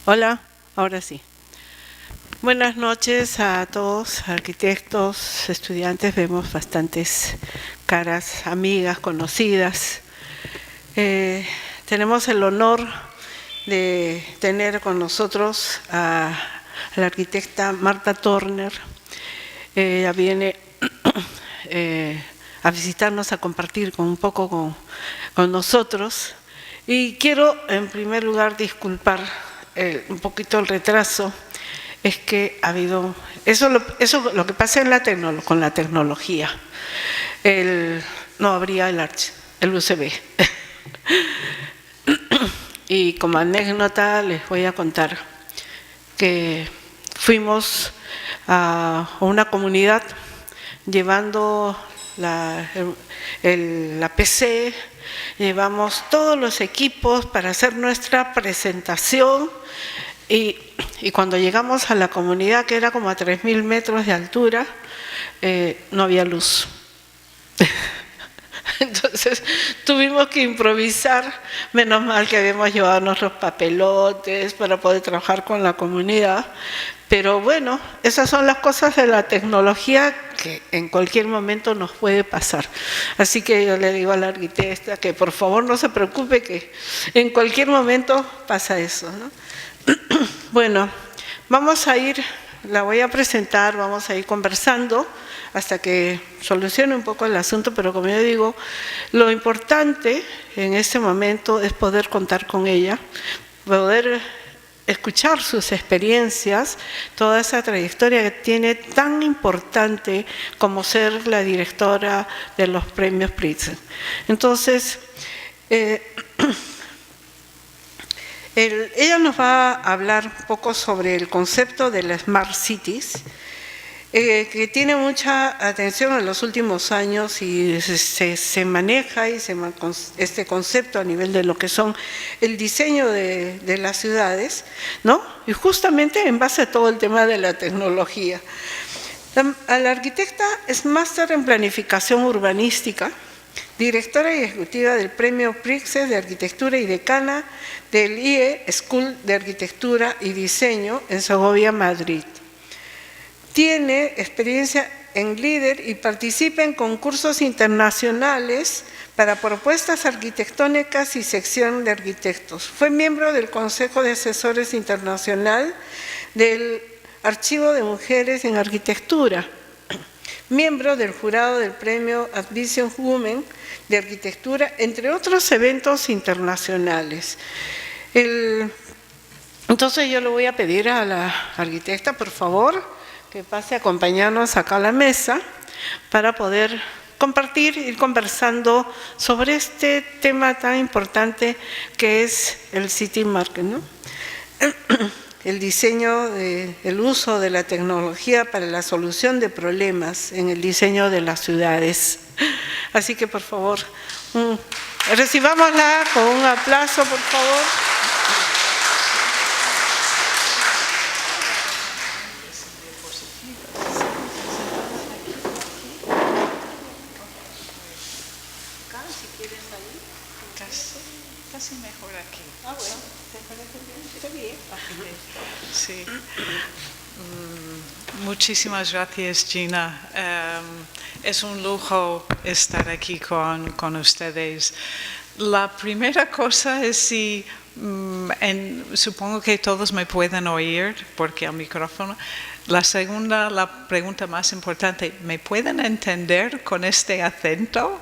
Hola, ahora sí. Buenas noches a todos, arquitectos, estudiantes. Vemos bastantes caras, amigas, conocidas. Tenemos el honor de tener con nosotros a la arquitecta Marta Turner. Ella viene a visitarnos, a compartir un poco con nosotros. Y quiero, en primer lugar, disculpar un poquito el retraso. Es que ha habido, eso lo que pasa con la tecnología. No habría el USB. Y como anécdota les voy a contar que fuimos a una comunidad llevando la PC, llevamos todos los equipos para hacer nuestra presentación y cuando llegamos a la comunidad, que era como a 3.000 metros de altura, no había luz. Entonces tuvimos que improvisar, menos mal que habíamos llevado nuestros papelotes para poder trabajar con la comunidad. Pero bueno, esas son las cosas de la tecnología que en cualquier momento nos puede pasar. Así que yo le digo a la arquitecta que por favor no se preocupe, que en cualquier momento pasa eso, ¿no? Bueno, la voy a presentar, vamos a ir conversando hasta que solucione un poco el asunto, pero como yo digo, lo importante en este momento es poder contar con ella, poder escuchar sus experiencias, toda esa trayectoria que tiene tan importante como ser la directora de los premios Pritzker. Entonces, ella nos va a hablar un poco sobre el concepto de las Smart Cities, que tiene mucha atención en los últimos años y se maneja este concepto a nivel de lo que son el diseño de las ciudades, ¿no? Y justamente en base a todo el tema de la tecnología. La arquitecta es máster en planificación urbanística, directora y ejecutiva del Premio Pritzker de Arquitectura y decana del IE School de Arquitectura y Diseño en Segovia, Madrid. Tiene experiencia en líder y participa en concursos internacionales para propuestas arquitectónicas y sección de arquitectos. Fue miembro del Consejo de Asesores Internacional del Archivo de Mujeres en Arquitectura, miembro del jurado del Premio Advision Women de Arquitectura, entre otros eventos internacionales. Entonces yo le voy a pedir a la arquitecta, por favor, que pase a acompañarnos acá a la mesa para poder compartir, ir conversando sobre este tema tan importante que es el City Market, ¿no? El diseño, el uso de la tecnología para la solución de problemas en el diseño de las ciudades. Así que, por favor, recibámosla con un aplauso, por favor. Casi mejor aquí. Ah, bueno, ¿te parece bien? Está bien. Sí. Muchísimas gracias, Gina. Es un lujo estar aquí con ustedes. La primera cosa es si, supongo que todos me pueden oír porque el micrófono. La segunda, la pregunta más importante, ¿me pueden entender con este acento?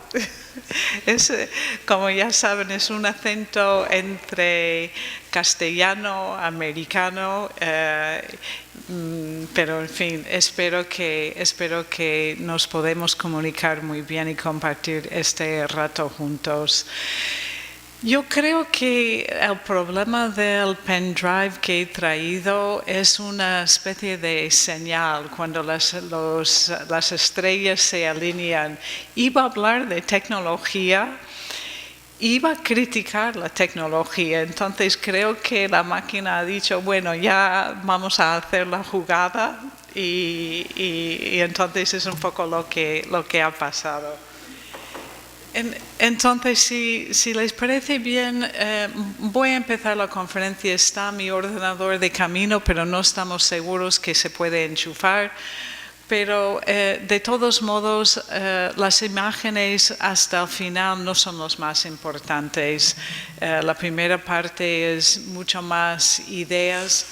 Como ya saben, es un acento entre castellano, americano, pero en fin, espero que nos podemos comunicar muy bien y compartir este rato juntos. Yo creo que el problema del pendrive que he traído es una especie de señal cuando las estrellas se alinean. Iba a hablar de tecnología, iba a criticar la tecnología, entonces creo que la máquina ha dicho, bueno, ya vamos a hacer la jugada y entonces es un poco lo que ha pasado. Entonces, si les parece bien, voy a empezar la conferencia. Está mi ordenador de camino, pero no estamos seguros que se puede enchufar. Pero de todos modos, las imágenes hasta el final no son los más importantes. La primera parte es mucho más ideas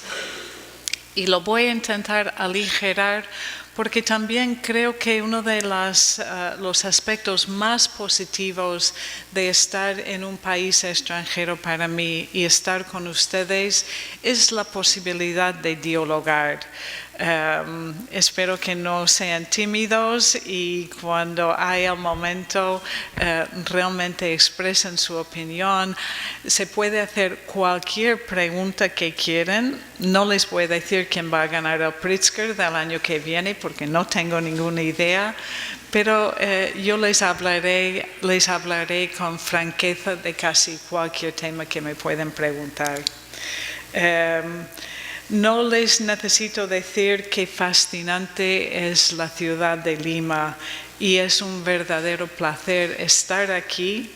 y lo voy a intentar aligerar porque también creo que uno de los aspectos más positivos de estar en un país extranjero para mí y estar con ustedes es la posibilidad de dialogar. Espero que no sean tímidos y cuando haya el momento realmente expresen su opinión. Se puede hacer cualquier pregunta que quieran. No les voy a decir quién va a ganar el Pritzker del año que viene porque no tengo ninguna idea, pero yo les hablaré con franqueza de casi cualquier tema que me puedan preguntar. No les necesito decir qué fascinante es la ciudad de Lima y es un verdadero placer estar aquí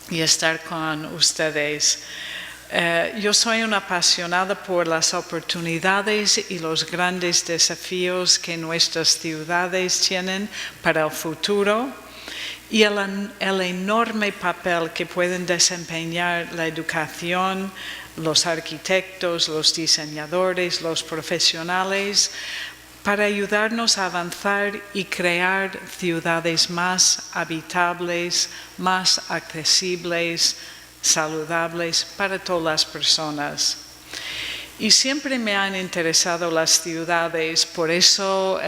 y estar con ustedes. Yo soy una apasionada por las oportunidades y los grandes desafíos que nuestras ciudades tienen para el futuro y el enorme papel que pueden desempeñar la educación, los arquitectos, los diseñadores, los profesionales, para ayudarnos a avanzar y crear ciudades más habitables, más accesibles, saludables para todas las personas. Y siempre me han interesado las ciudades, por eso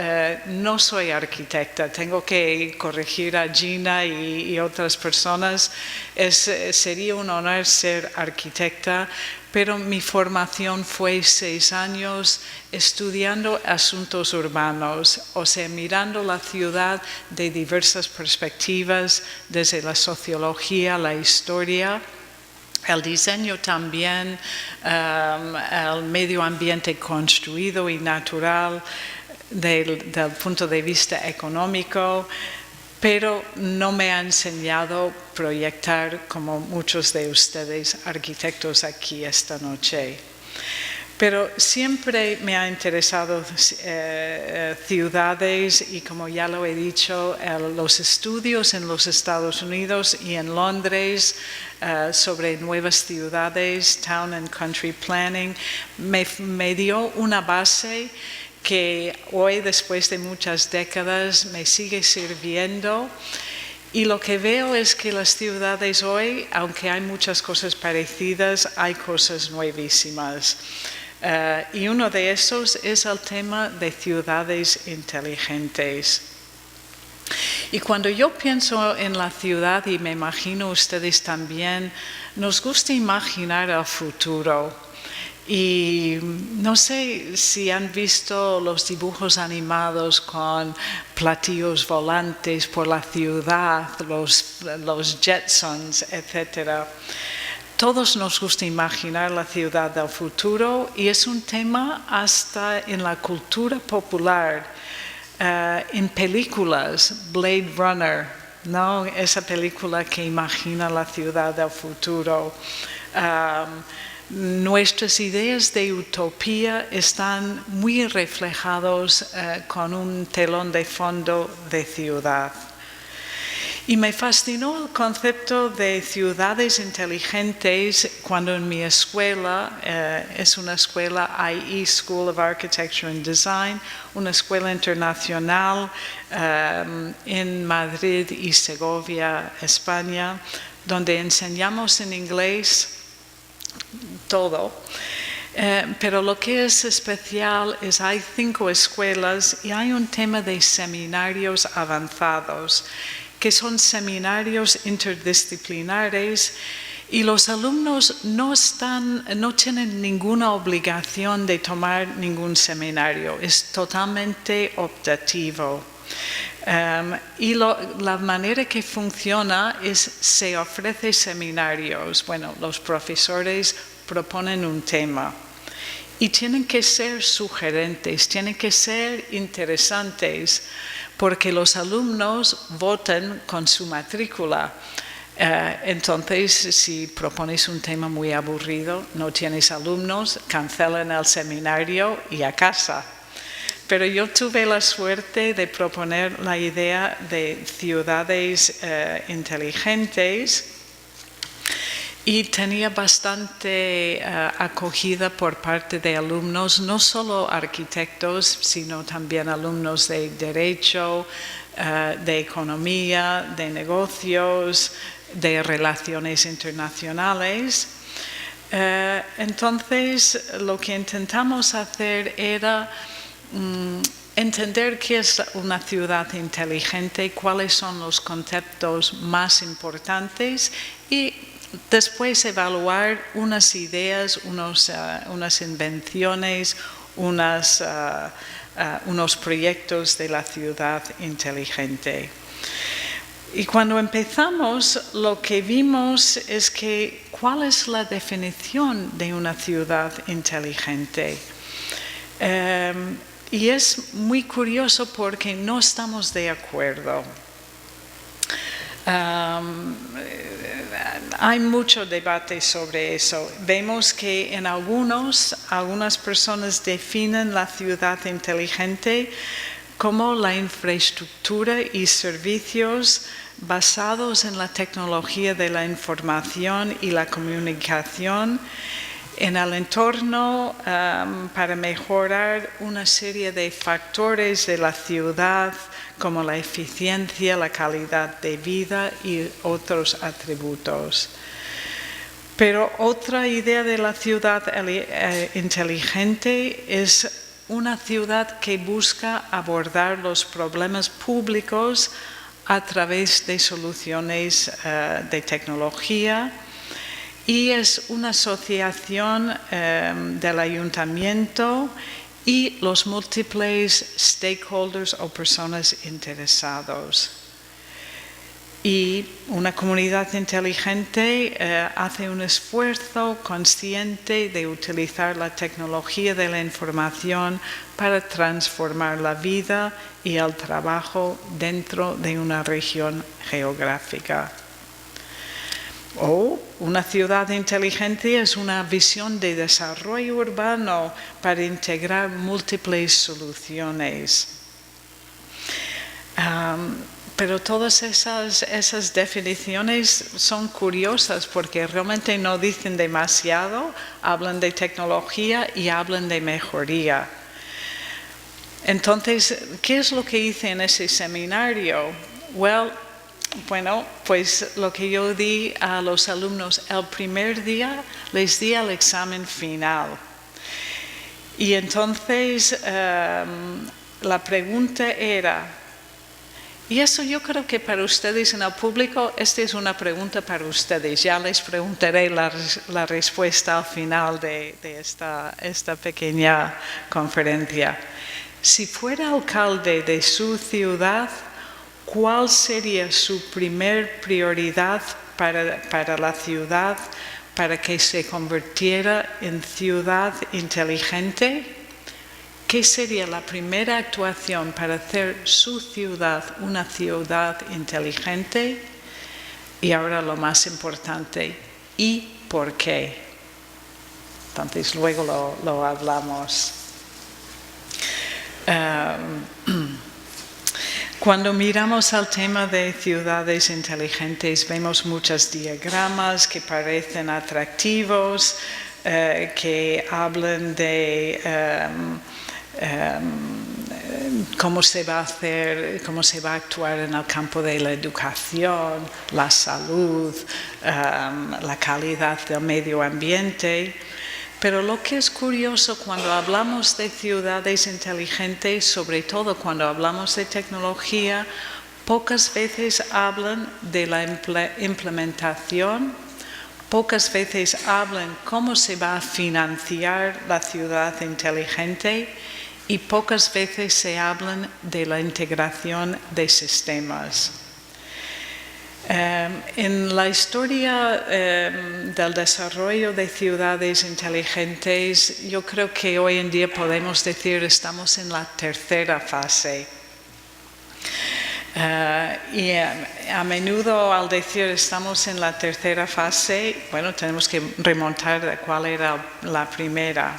no soy arquitecta. Tengo que corregir a Gina y otras personas. Sería un honor ser arquitecta, pero mi formación fue 6 años estudiando asuntos urbanos, o sea, mirando la ciudad de diversas perspectivas, desde la sociología, la historia, el diseño también, el medio ambiente construido y natural del punto de vista económico, pero no me ha enseñado a proyectar como muchos de ustedes arquitectos aquí esta noche. Pero siempre me ha interesado ciudades y, como ya lo he dicho, los estudios en los Estados Unidos y en Londres sobre nuevas ciudades, Town and Country Planning, me dio una base que hoy, después de muchas décadas, me sigue sirviendo. Y lo que veo es que las ciudades hoy, aunque hay muchas cosas parecidas, hay cosas nuevísimas. Y uno de esos es el tema de ciudades inteligentes. Y cuando yo pienso en la ciudad, y me imagino ustedes también, nos gusta imaginar el futuro. Y no sé si han visto los dibujos animados con platillos volantes por la ciudad, los Jetsons, etc. Todos nos gusta imaginar la ciudad del futuro y es un tema hasta en la cultura popular, en películas, Blade Runner, ¿no? Esa película que imagina la ciudad del futuro. Nuestras ideas de utopía están muy reflejados con un telón de fondo de ciudad. Y me fascinó el concepto de ciudades inteligentes cuando en mi escuela, es una escuela IE, School of Architecture and Design, una escuela internacional en Madrid y Segovia, España, donde enseñamos en inglés todo. Pero lo que es especial es hay 5 escuelas y hay un tema de seminarios avanzados, que son seminarios interdisciplinares y los alumnos no tienen ninguna obligación de tomar ningún seminario, es totalmente optativo. Y la manera que funciona es se ofrece seminarios. Bueno, los profesores proponen un tema y tienen que ser sugerentes, tienen que ser interesantes, porque los alumnos votan con su matrícula. Entonces, si propones un tema muy aburrido, no tienes alumnos, cancelan el seminario y a casa. Pero yo tuve la suerte de proponer la idea de ciudades inteligentes y tenía bastante acogida por parte de alumnos, no solo arquitectos, sino también alumnos de Derecho, de Economía, de Negocios, de Relaciones Internacionales. Entonces, lo que intentamos hacer era entender qué es una ciudad inteligente, cuáles son los conceptos más importantes y después evaluar unas ideas, unas invenciones, unos proyectos de la ciudad inteligente. Y cuando empezamos, lo que vimos es que ¿cuál es la definición de una ciudad inteligente? Y es muy curioso porque no estamos de acuerdo. Hay mucho debate sobre eso. Vemos que en algunas personas definen la ciudad inteligente como la infraestructura y servicios basados en la tecnología de la información y la comunicación en el entorno para mejorar una serie de factores de la ciudad como la eficiencia, la calidad de vida y otros atributos. Pero otra idea de la ciudad inteligente es una ciudad que busca abordar los problemas públicos a través de soluciones de tecnología y es una asociación del ayuntamiento y los múltiples stakeholders o personas interesadas. Y una comunidad inteligente hace un esfuerzo consciente de utilizar la tecnología de la información para transformar la vida y el trabajo dentro de una región geográfica. O una ciudad inteligente es una visión de desarrollo urbano para integrar múltiples soluciones. Pero todas esas definiciones son curiosas porque realmente no dicen demasiado, hablan de tecnología y hablan de mejoría. Entonces, ¿qué es lo que hice en ese seminario? Bueno, pues lo que yo di a los alumnos el primer día, les di el examen final. Y entonces la pregunta era, y eso yo creo que para ustedes en el público, esta es una pregunta para ustedes, ya les preguntaré la respuesta al final de esta pequeña conferencia. Si fuera alcalde de su ciudad, ¿cuál sería su primer prioridad para la ciudad para que se convirtiera en ciudad inteligente? ¿Qué sería la primera actuación para hacer su ciudad una ciudad inteligente? Y ahora lo más importante, ¿y por qué? Entonces luego lo hablamos. Cuando miramos al tema de ciudades inteligentes, vemos muchos diagramas que parecen atractivos, que hablan de cómo se va a actuar en el campo de la educación, la salud, la calidad del medio ambiente. Pero lo que es curioso cuando hablamos de ciudades inteligentes, sobre todo cuando hablamos de tecnología, pocas veces hablan de la implementación, pocas veces hablan cómo se va a financiar la ciudad inteligente y pocas veces se hablan de la integración de sistemas. En la historia del desarrollo de ciudades inteligentes, yo creo que hoy en día podemos decir que estamos en la tercera fase. Y a menudo al decir estamos en la tercera fase, bueno, tenemos que remontar de cuál era la primera.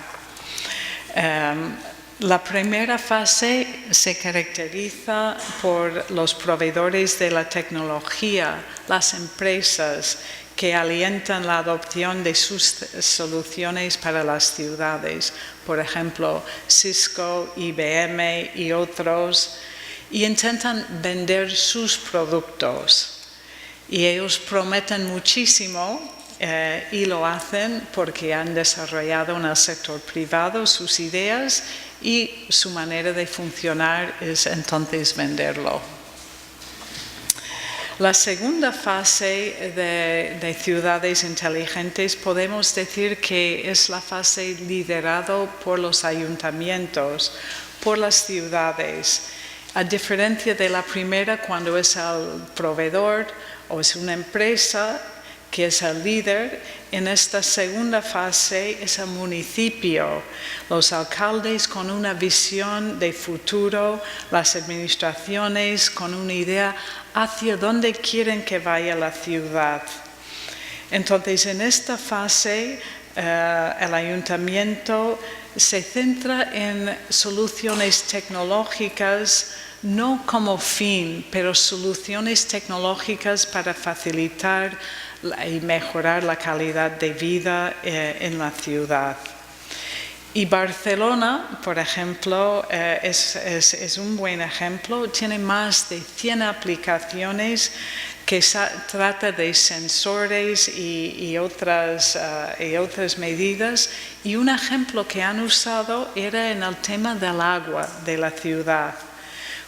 La primera fase se caracteriza por los proveedores de la tecnología, las empresas que alientan la adopción de sus soluciones para las ciudades, por ejemplo, Cisco, IBM y otros, y intentan vender sus productos. Y ellos prometen muchísimo y lo hacen porque han desarrollado en el sector privado sus ideas y su manera de funcionar es entonces venderlo. La segunda fase de ciudades inteligentes podemos decir que es la fase liderada por los ayuntamientos, por las ciudades. A diferencia de la primera, cuando es el proveedor o es una empresa que es el líder, en esta segunda fase es el municipio, los alcaldes con una visión de futuro, las administraciones con una idea hacia dónde quieren que vaya la ciudad. Entonces, en esta fase, el ayuntamiento se centra en soluciones tecnológicas, no como fin, pero soluciones tecnológicas para facilitar y mejorar la calidad de vida en la ciudad. Y Barcelona, por ejemplo, es un buen ejemplo. Tiene más de 100 aplicaciones que trata de sensores y otras medidas. Y un ejemplo que han usado era en el tema del agua de la ciudad.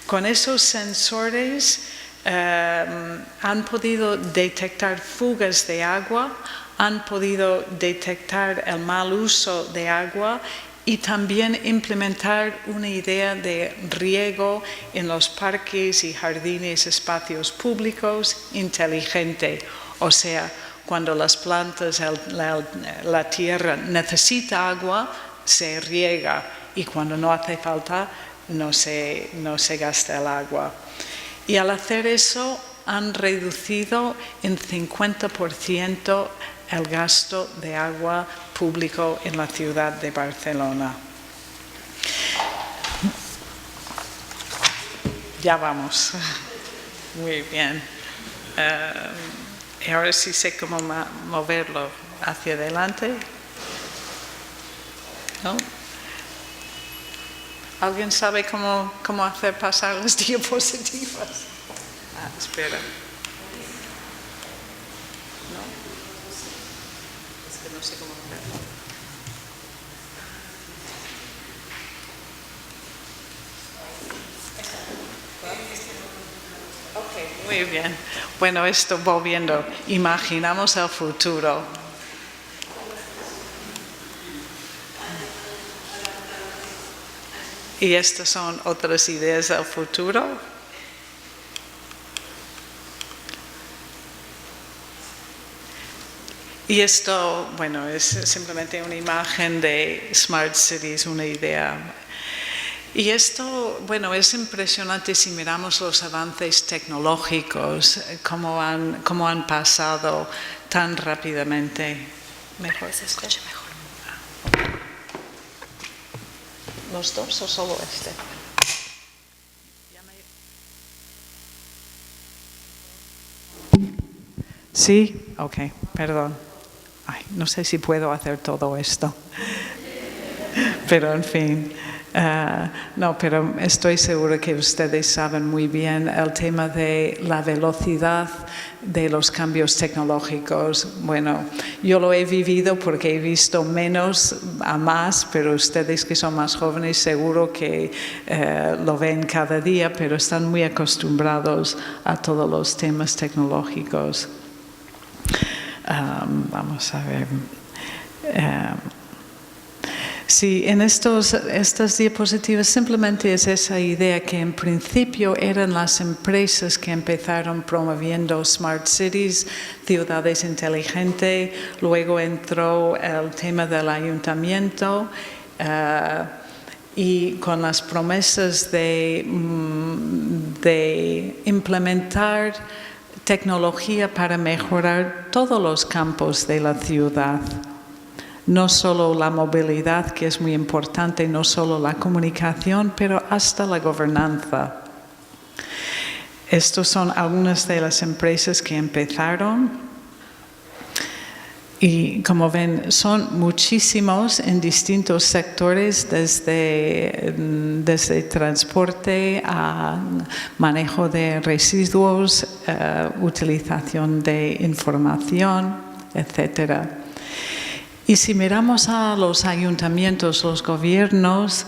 Con esos sensores han podido detectar fugas de agua, han podido detectar el mal uso de agua y también implementar una idea de riego en los parques y jardines, espacios públicos inteligente. O sea, cuando las plantas, la tierra necesita agua, se riega y cuando no hace falta, no se gasta el agua. Y al hacer eso, han reducido en 50% el gasto de agua público en la ciudad de Barcelona. Ya vamos. Muy bien. Y ahora sí sé cómo moverlo hacia adelante. ¿No? ¿Alguien sabe cómo hacer pasar las diapositivas? Espera. ¿No? Es que no sé cómo hacerlo. Ok, muy bien. Bueno, esto volviendo. Imaginamos el futuro. Y estas son otras ideas del futuro. Y esto, bueno, es simplemente una imagen de Smart Cities, una idea. Y esto, bueno, es impresionante si miramos los avances tecnológicos, cómo han pasado tan rápidamente. Mejor se escucha mejor. ¿Los dos o solo este? ¿Sí? Ok, perdón. Ay, no sé si puedo hacer todo esto. Pero en fin. No, pero estoy segura que ustedes saben muy bien el tema de la velocidad de los cambios tecnológicos. Bueno, yo lo he vivido porque he visto menos a más, pero ustedes que son más jóvenes seguro que lo ven cada día, pero están muy acostumbrados a todos los temas tecnológicos. Vamos a ver. Sí, en estas diapositivas simplemente es esa idea que en principio eran las empresas que empezaron promoviendo Smart Cities, ciudades inteligentes, luego entró el tema del ayuntamiento y con las promesas de implementar tecnología para mejorar todos los campos de la ciudad. No solo la movilidad, que es muy importante, no solo la comunicación, pero hasta la gobernanza. Estas son algunas de las empresas que empezaron. Y como ven, son muchísimos en distintos sectores, desde transporte a manejo de residuos, utilización de información, etc. Y si miramos a los ayuntamientos, los gobiernos,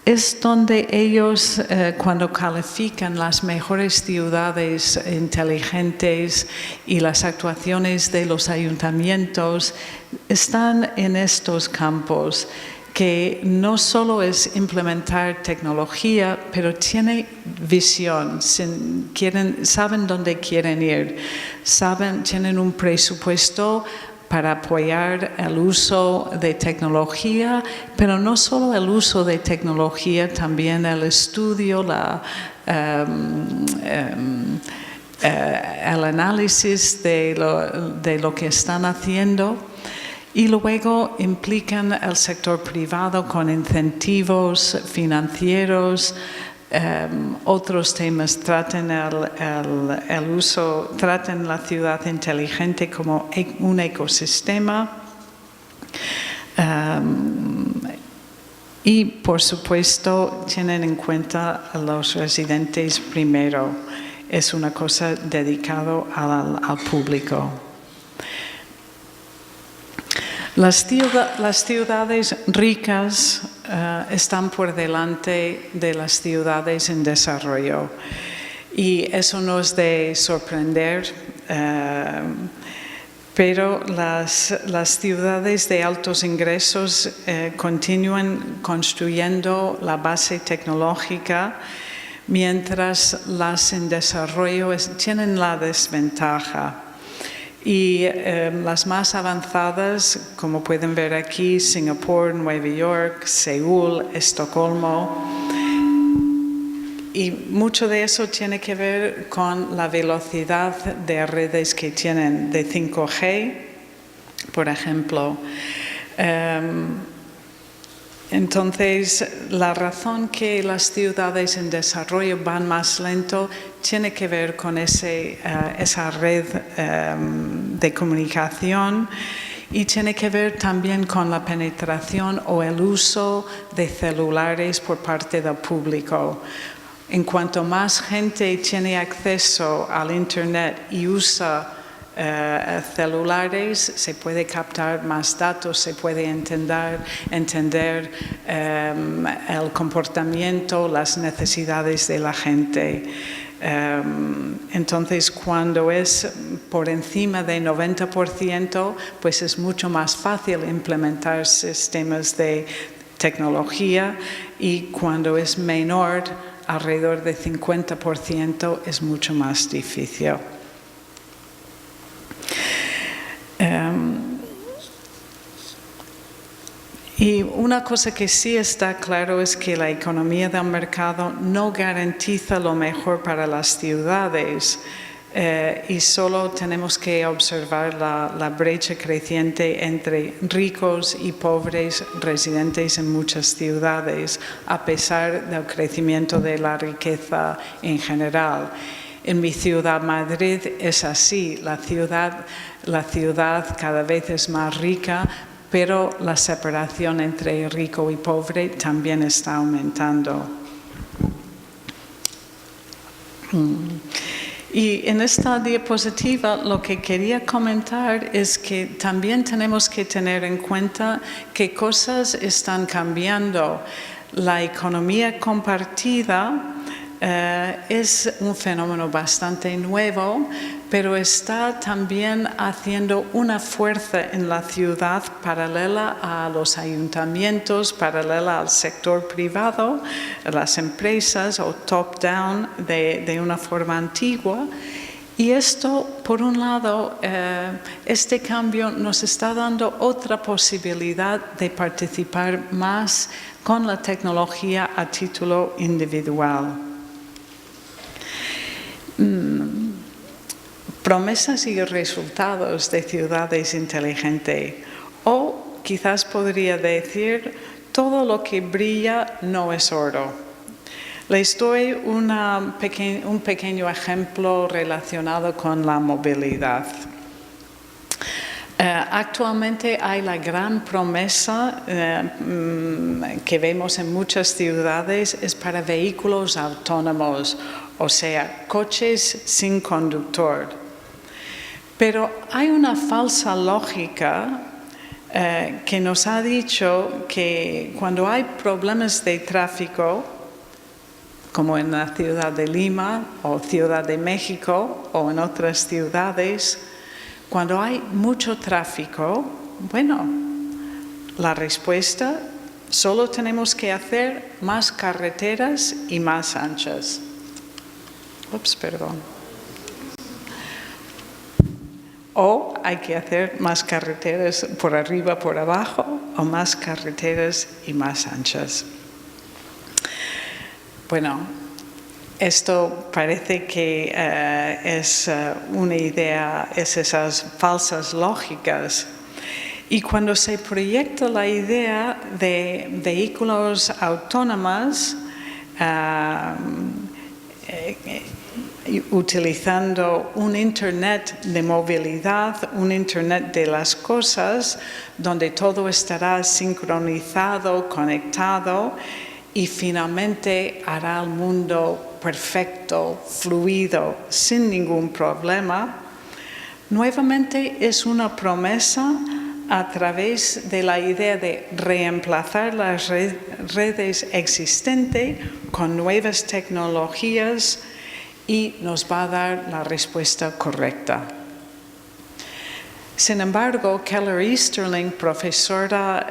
es donde ellos, cuando califican las mejores ciudades inteligentes y las actuaciones de los ayuntamientos, están en estos campos, que no solo es implementar tecnología, pero tiene visión, saben dónde quieren ir, tienen un presupuesto para apoyar el uso de tecnología, pero no solo el uso de tecnología, también el estudio, el análisis de lo que están haciendo, y luego implican el sector privado con incentivos financieros. Otros temas tratan tratan la ciudad inteligente como un ecosistema. Y por supuesto tienen en cuenta a los residentes primero. Es una cosa dedicada al público. Las ciudades ricas están por delante de las ciudades en desarrollo, y eso no es de sorprender, pero las ciudades de altos ingresos continúan construyendo la base tecnológica, mientras las en desarrollo tienen la desventaja. Y las más avanzadas, como pueden ver aquí, Singapur, Nueva York, Seúl, Estocolmo. Y mucho de eso tiene que ver con la velocidad de redes que tienen de 5G, por ejemplo. Entonces, la razón que las ciudades en desarrollo van más lento tiene que ver con esa red de comunicación, y tiene que ver también con la penetración o el uso de celulares por parte del público. En cuanto más gente tiene acceso al Internet y usa celulares, se puede captar más datos, se puede entender el comportamiento, las necesidades de la gente. Entonces, cuando es por encima de 90%, pues es mucho más fácil implementar sistemas de tecnología, y cuando es menor, alrededor de 50%, es mucho más difícil. Y una cosa que sí está claro es que la economía del mercado no garantiza lo mejor para las ciudades, y solo tenemos que observar la brecha creciente entre ricos y pobres residentes en muchas ciudades, a pesar del crecimiento de la riqueza en general. En mi ciudad, Madrid, es así. La ciudad cada vez es más rica, pero la separación entre rico y pobre también está aumentando. Y en esta diapositiva lo que quería comentar es que también tenemos que tener en cuenta qué cosas están cambiando. La economía compartida es un fenómeno bastante nuevo, pero está también haciendo una fuerza en la ciudad paralela a los ayuntamientos, paralela al sector privado, a las empresas, o top-down de una forma antigua. Y esto, por un lado, este cambio nos está dando otra posibilidad de participar más con la tecnología a título individual. Promesas y resultados de ciudades inteligentes, o quizás podría decir, todo lo que brilla no es oro. Les doy un pequeño ejemplo relacionado con la movilidad. Actualmente hay la gran promesa que vemos en muchas ciudades es para vehículos autónomos, o sea, coches sin conductor. Pero hay una falsa lógica que nos ha dicho que cuando hay problemas de tráfico, como en la ciudad de Lima o Ciudad de México o en otras ciudades, cuando hay mucho tráfico, bueno, la respuesta, solo tenemos que hacer más carreteras y más anchas. O hay que hacer más carreteras por arriba, por abajo, o más carreteras y más anchas. Bueno, esto parece que es una idea, es esas falsas lógicas. Y cuando se proyecta la idea de vehículos autónomos, utilizando un Internet de movilidad, un Internet de las cosas, donde todo estará sincronizado, conectado, y finalmente hará el mundo perfecto, fluido, sin ningún problema, nuevamente es una promesa a través de la idea de reemplazar las redes existentes con nuevas tecnologías y nos va a dar la respuesta correcta. Sin embargo, Keller Easterling, profesora,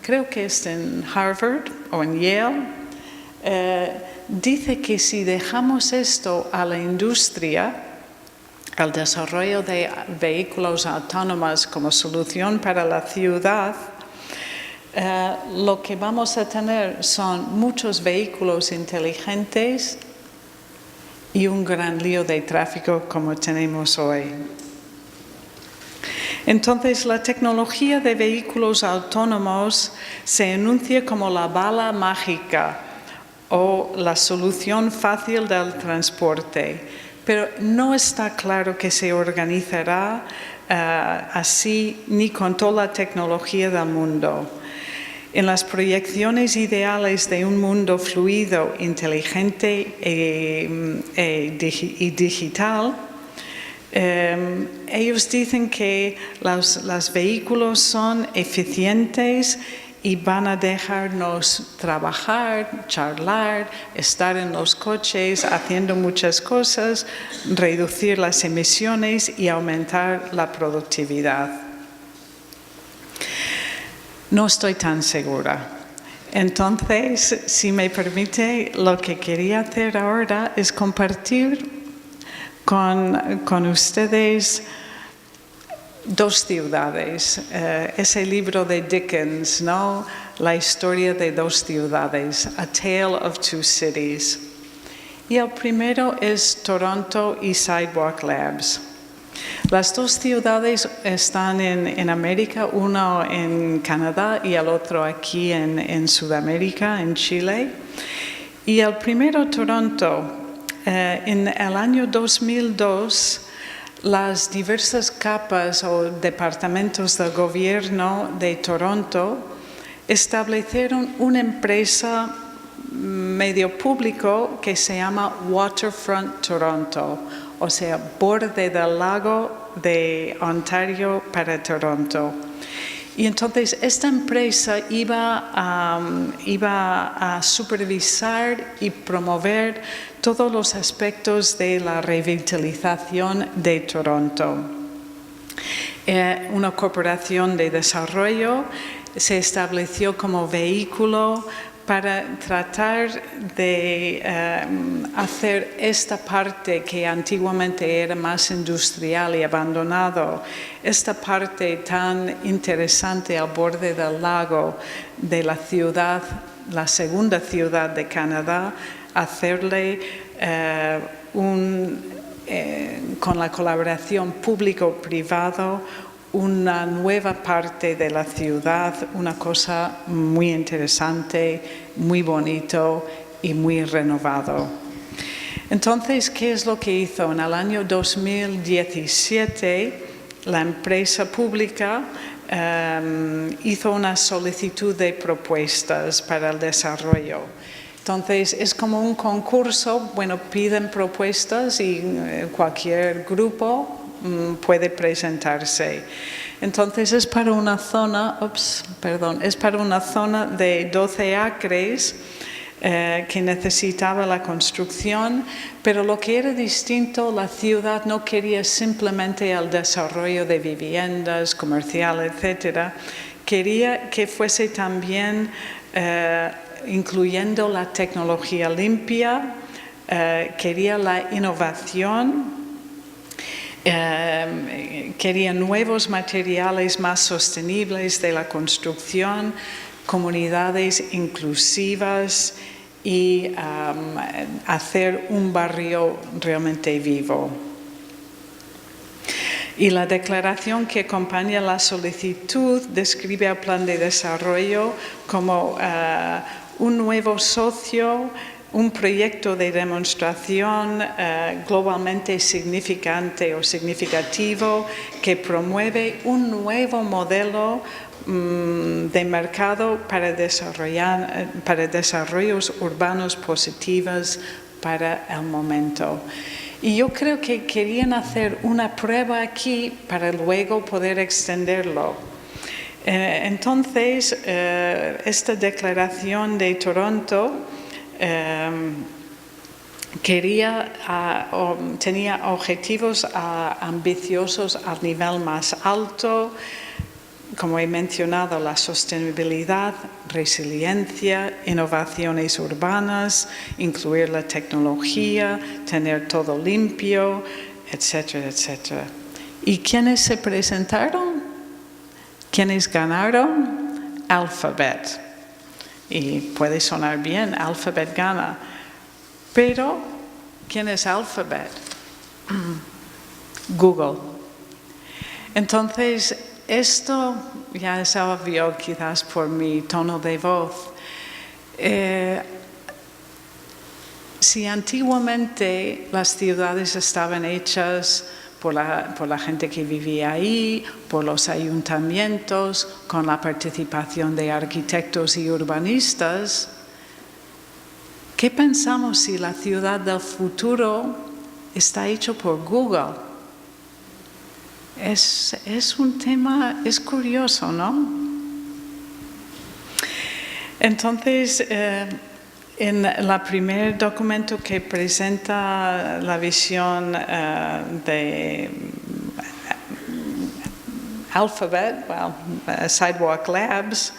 creo que es en Harvard o en Yale, dice que si dejamos esto a la industria, al desarrollo de vehículos autónomos como solución para la ciudad, lo que vamos a tener son muchos vehículos inteligentes y un gran lío de tráfico como tenemos hoy. Entonces, la tecnología de vehículos autónomos se anuncia como la bala mágica o la solución fácil del transporte, pero no está claro que se organizará así ni con toda la tecnología del mundo. En las proyecciones ideales de un mundo fluido, inteligente y digital, ellos dicen que los vehículos son eficientes y van a dejarnos trabajar, charlar, estar en los coches haciendo muchas cosas, reducir las emisiones y aumentar la productividad. No estoy tan segura. Entonces, si me permite, lo que quería hacer ahora es compartir con ustedes dos ciudades. Ese libro de Dickens, ¿no? La historia de dos ciudades, A Tale of Two Cities. Y el primero es Toronto y Sidewalk Labs. Las dos ciudades están en América, uno en Canadá y el otro aquí en Sudamérica, en Chile. Y el primero, Toronto, en el año 2002, las diversas capas o departamentos del gobierno de Toronto establecieron una empresa medio público que se llama Waterfront Toronto, o sea, borde del lago de Ontario para Toronto. Y entonces esta empresa iba a supervisar y promover todos los aspectos de la revitalización de Toronto. Una corporación de desarrollo se estableció como vehículo para tratar de hacer esta parte que antiguamente era más industrial y abandonado, esta parte tan interesante al borde del lago de la ciudad, la segunda ciudad de Canadá, hacerle con la colaboración público-privado una nueva parte de la ciudad, una cosa muy interesante, muy bonito y muy renovado. Entonces, ¿qué es lo que hizo? En el año 2017, la empresa pública hizo una solicitud de propuestas para el desarrollo. Entonces, es como un concurso, bueno, piden propuestas y cualquier grupo puede presentarse. Entonces es para una zona, es para una zona de 12 acres que necesitaba la construcción, pero lo que era distinto, la ciudad no quería simplemente el desarrollo de viviendas, comercial, etcétera, quería que fuese también incluyendo la tecnología limpia, quería la innovación. Quería nuevos materiales más sostenibles de la construcción, comunidades inclusivas y hacer un barrio realmente vivo. Y la declaración que acompaña la solicitud describe el plan de desarrollo como un nuevo socio, un proyecto de demostración globalmente significante o significativo que promueve un nuevo modelo de mercado para desarrollos urbanos positivos para el momento. Y yo creo que querían hacer una prueba aquí para luego poder extenderlo. Entonces, esta declaración de Toronto tenía objetivos ambiciosos al nivel más alto, como he mencionado, la sostenibilidad, resiliencia, innovaciones urbanas, incluir la tecnología, tener todo limpio, etcétera, etcétera. ¿Y quiénes se presentaron? ¿Quiénes ganaron? Alphabet. Y puede sonar bien, Alphabet gana. Pero, ¿quién es Alphabet? Google. Entonces, esto ya es obvio quizás por mi tono de voz. Si antiguamente las ciudades estaban hechas por la gente que vivía ahí, por los ayuntamientos, con la participación de arquitectos y urbanistas, ¿qué pensamos si la ciudad del futuro está hecho por Google? Es un tema, es curioso, ¿no? Entonces, en el primer documento que presenta la visión de Alphabet, Sidewalk Labs,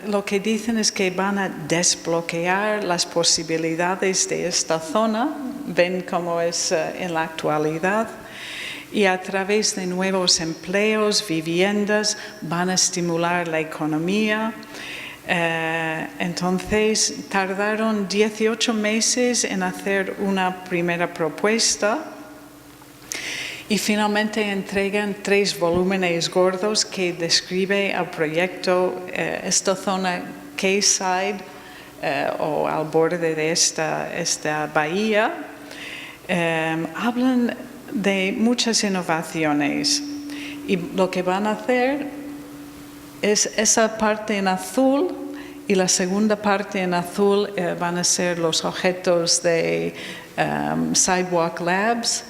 lo que dicen es que van a desbloquear las posibilidades de esta zona, ven cómo es en la actualidad, y a través de nuevos empleos, viviendas, van a estimular la economía. Entonces tardaron 18 meses en hacer una primera propuesta y finalmente entregan 3 volúmenes gordos que describe el proyecto, esta zona Quayside o al borde de esta bahía. Hablan de muchas innovaciones y lo que van a hacer es esa parte en azul y la segunda parte en azul van a ser los objetos de Sidewalk Labs,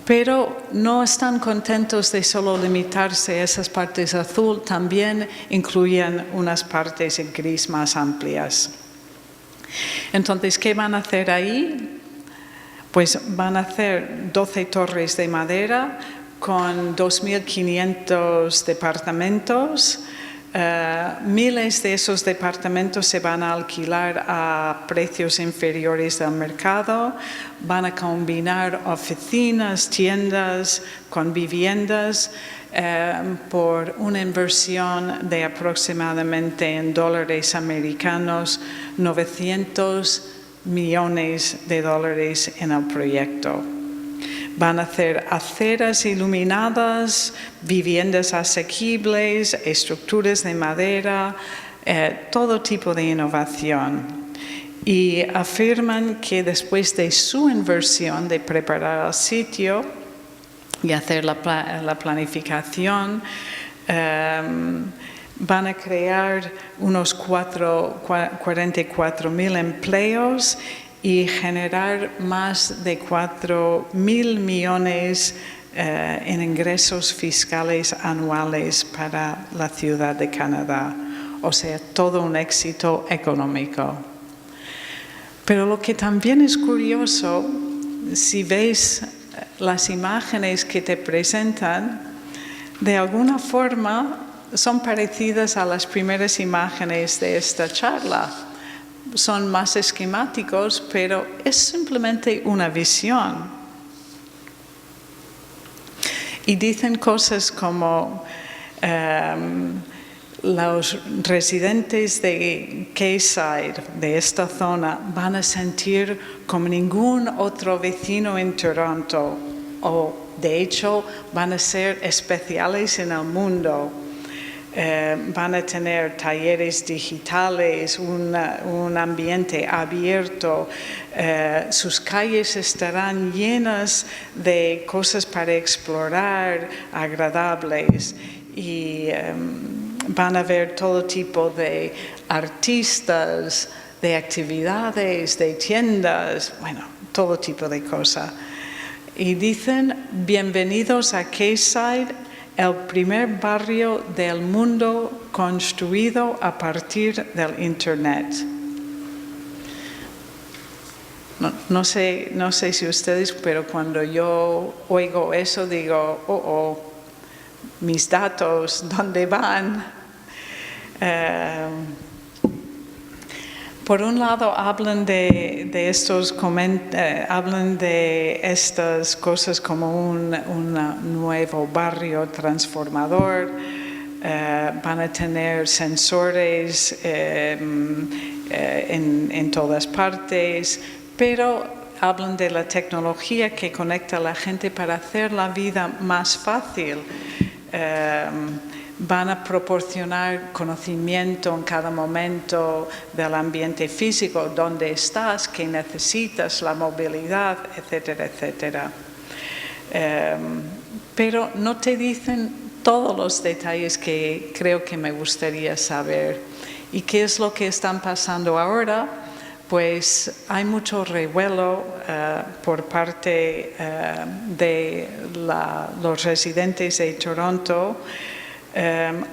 pero no están contentos de solo limitarse a esas partes azul, también incluyen unas partes en gris más amplias. Entonces, ¿qué van a hacer ahí? Pues van a hacer 12 torres de madera con 2.500 departamentos, Miles de esos departamentos se van a alquilar a precios inferiores del mercado, van a combinar oficinas, tiendas con viviendas por una inversión de aproximadamente en dólares americanos 900 millones de dólares en el proyecto. Van a hacer aceras iluminadas, viviendas asequibles, estructuras de madera, todo tipo de innovación. Y afirman que después de su inversión de preparar el sitio y hacer la planificación, van a crear unos 44.000 empleos y generar más de 4.000 millones en ingresos fiscales anuales para la ciudad de Canadá. O sea, todo un éxito económico. Pero lo que también es curioso, si veis las imágenes que te presentan, de alguna forma son parecidas a las primeras imágenes de esta charla. Son más esquemáticos, pero es simplemente una visión. Y dicen cosas como los residentes de Quayside, de esta zona, van a sentir como ningún otro vecino en Toronto, o de hecho van a ser especiales en el mundo. Van a tener talleres digitales, un ambiente abierto, sus calles estarán llenas de cosas para explorar, agradables, y van a ver todo tipo de artistas, de actividades, de tiendas, bueno, todo tipo de cosas. Y dicen, bienvenidos a Quayside, el primer barrio del mundo construido a partir del Internet. No sé si ustedes, pero cuando yo oigo eso digo, mis datos, ¿dónde van? Por un lado hablan de estas cosas como un nuevo barrio transformador, van a tener sensores en todas partes, pero hablan de la tecnología que conecta a la gente para hacer la vida más fácil. Van a proporcionar conocimiento en cada momento del ambiente físico, dónde estás, qué necesitas, la movilidad, etcétera, etcétera. Pero no te dicen todos los detalles que creo que me gustaría saber. ¿Y qué es lo que están pasando ahora? Pues hay mucho revuelo por parte de los residentes de Toronto.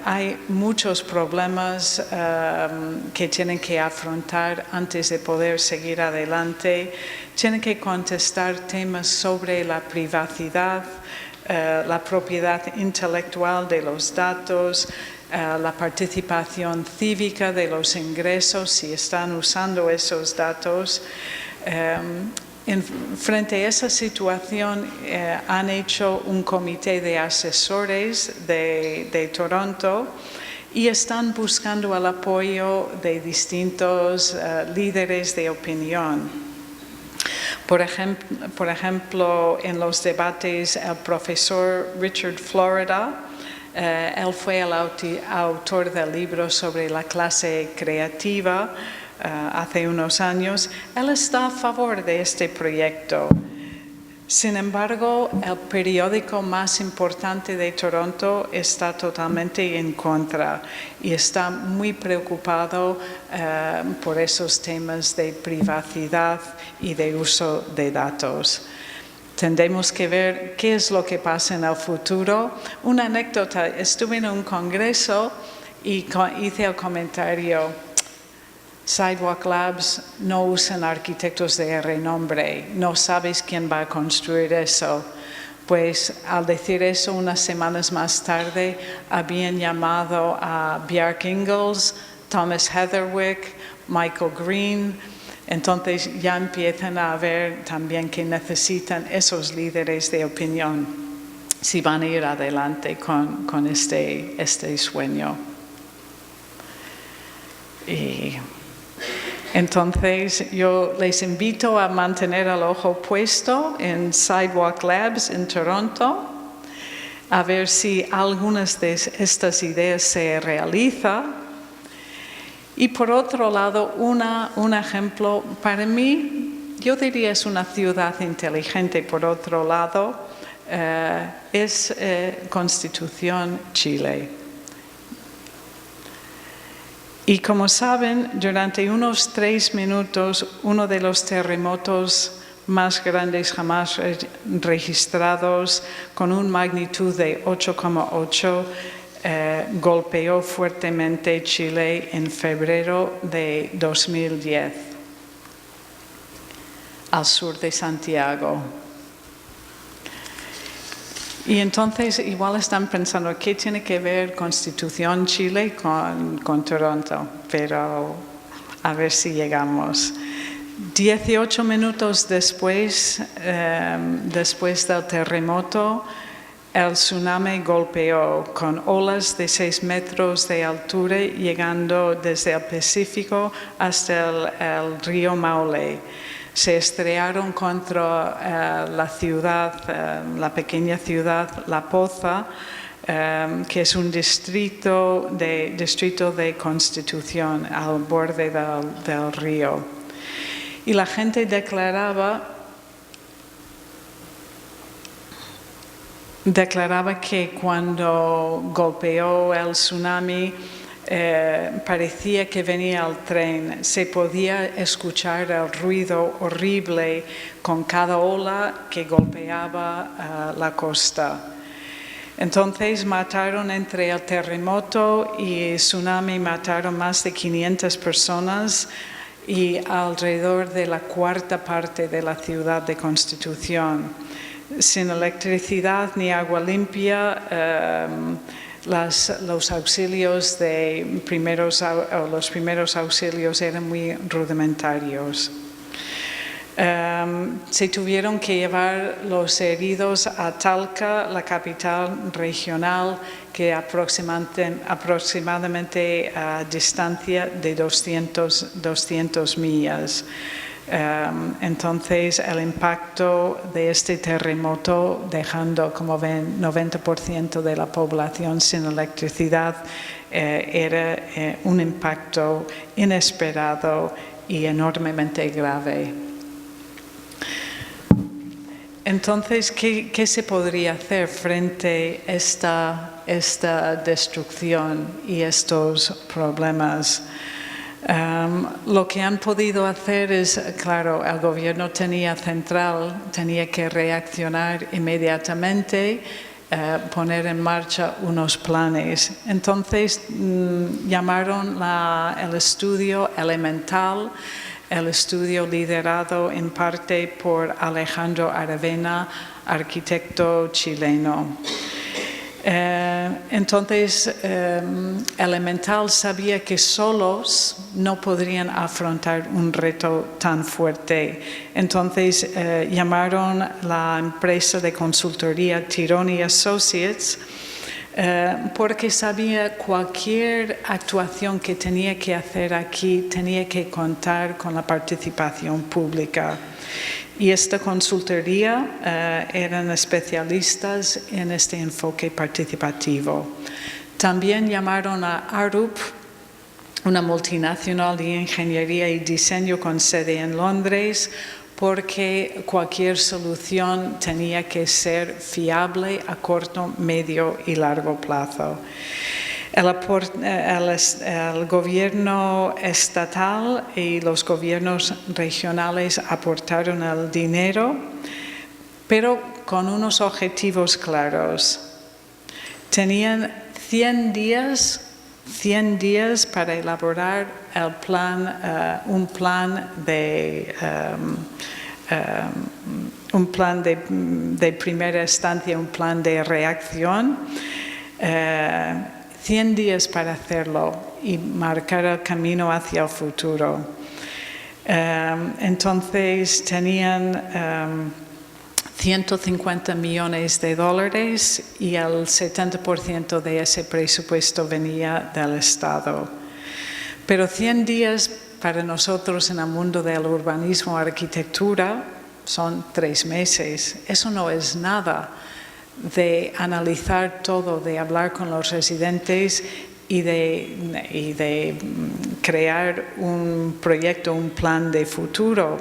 Hay muchos problemas que tienen que afrontar antes de poder seguir adelante. Tienen que contestar temas sobre la privacidad, la propiedad intelectual de los datos, la participación cívica de los ingresos, si están usando esos datos. Frente a esa situación han hecho un comité de asesores de Toronto y están buscando el apoyo de distintos líderes de opinión. Por ejemplo, en los debates, el profesor Richard Florida, él fue el autor del libro sobre la clase creativa, hace unos años. Él está a favor de este proyecto. Sin embargo, el periódico más importante de Toronto está totalmente en contra y está muy preocupado por esos temas de privacidad y de uso de datos. Tendremos que ver qué es lo que pasa en el futuro. Una anécdota, estuve en un congreso y hice el comentario: Sidewalk Labs no usan arquitectos de renombre, no sabes quién va a construir eso. Pues al decir eso, unas semanas más tarde, habían llamado a Bjarke Ingels, Thomas Heatherwick, Michael Green. Entonces ya empiezan a ver también que necesitan esos líderes de opinión si van a ir adelante con este sueño. Y entonces yo les invito a mantener el ojo puesto en Sidewalk Labs en Toronto, a ver si algunas de estas ideas se realizan. Y por otro lado, un ejemplo, para mí, yo diría es una ciudad inteligente, por otro lado, es Constitución, Chile. Y como saben, durante unos 3 minutos, uno de los terremotos más grandes jamás registrados, con una magnitud de 8,8, golpeó fuertemente Chile en febrero de 2010, al sur de Santiago. Y entonces igual están pensando, ¿qué tiene que ver Constitución Chile con Toronto? Pero a ver si llegamos. 18 minutos después del terremoto, el tsunami golpeó con olas de 6 metros de altura, llegando desde el Pacífico hasta el río Maule. Se estrellaron contra la ciudad, la pequeña ciudad La Poza, que es un distrito de Constitución al borde del río. Y la gente declaraba que cuando golpeó el tsunami, parecía que venía el tren, se podía escuchar el ruido horrible con cada ola que golpeaba la costa. Entonces mataron entre el terremoto y el tsunami, mataron más de 500 personas y alrededor de la 1/4 parte de la ciudad de Constitución. Sin electricidad ni agua limpia, los auxilios los primeros auxilios eran muy rudimentarios. Se tuvieron que llevar los heridos a Talca, la capital regional, que aproximadamente a distancia de 200 millas. Entonces el impacto de este terremoto, dejando, como ven, 90% de la población sin electricidad, era un impacto inesperado y enormemente grave. Entonces, ¿qué se podría hacer frente a esta destrucción y estos problemas? Lo que han podido hacer es, claro, el gobierno central tenía que reaccionar inmediatamente, poner en marcha unos planes. Entonces llamaron el estudio elemental, el estudio liderado en parte por Alejandro Aravena, arquitecto chileno. Entonces, Elemental sabía que solos no podrían afrontar un reto tan fuerte. Entonces, llamaron la empresa de consultoría Tironi Associates, porque sabía cualquier actuación que tenía que hacer aquí tenía que contar con la participación pública. Y esta consultoría eran especialistas en este enfoque participativo. También llamaron a Arup, una multinacional de ingeniería y diseño con sede en Londres, porque cualquier solución tenía que ser fiable a corto, medio y largo plazo. El gobierno estatal y los gobiernos regionales aportaron el dinero, pero con unos objetivos claros. Tenían 100 días para elaborar un plan de un plan de primera instancia, un plan de reacción. 100 días para hacerlo y marcar el camino hacia el futuro. Entonces tenían 150 millones de dólares y el 70% de ese presupuesto venía del Estado. Pero 100 días para nosotros en el mundo del urbanismo, arquitectura, son 3 meses. Eso no es nada de analizar todo, de hablar con los residentes y de crear un proyecto, un plan de futuro.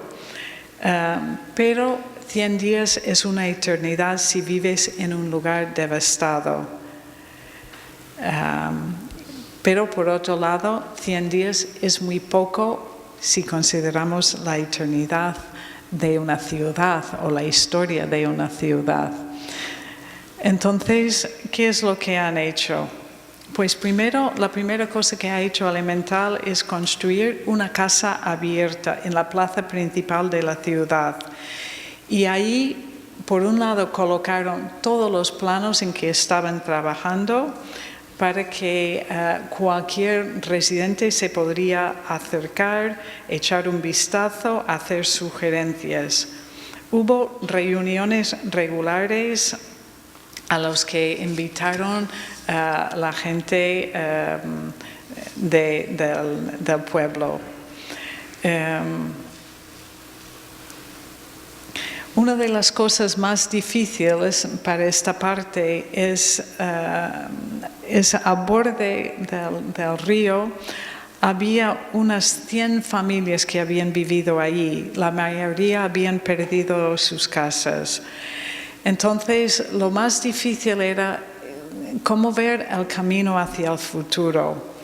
Pero 100 días es una eternidad si vives en un lugar devastado. Pero por otro lado, 100 días es muy poco si consideramos la eternidad de una ciudad o la historia de una ciudad. Entonces, ¿qué es lo que han hecho? Pues primero, la primera cosa que ha hecho Elemental es construir una casa abierta en la plaza principal de la ciudad. Y ahí, por un lado, colocaron todos los planos en que estaban trabajando para que cualquier residente se podría acercar, echar un vistazo, hacer sugerencias. Hubo reuniones regulares a los que invitaron la gente del pueblo. Una de las cosas más difíciles para esta parte es al borde del río. Había unas 100 familias que habían vivido allí. La mayoría habían perdido sus casas. Entonces, lo más difícil era cómo ver el camino hacia el futuro.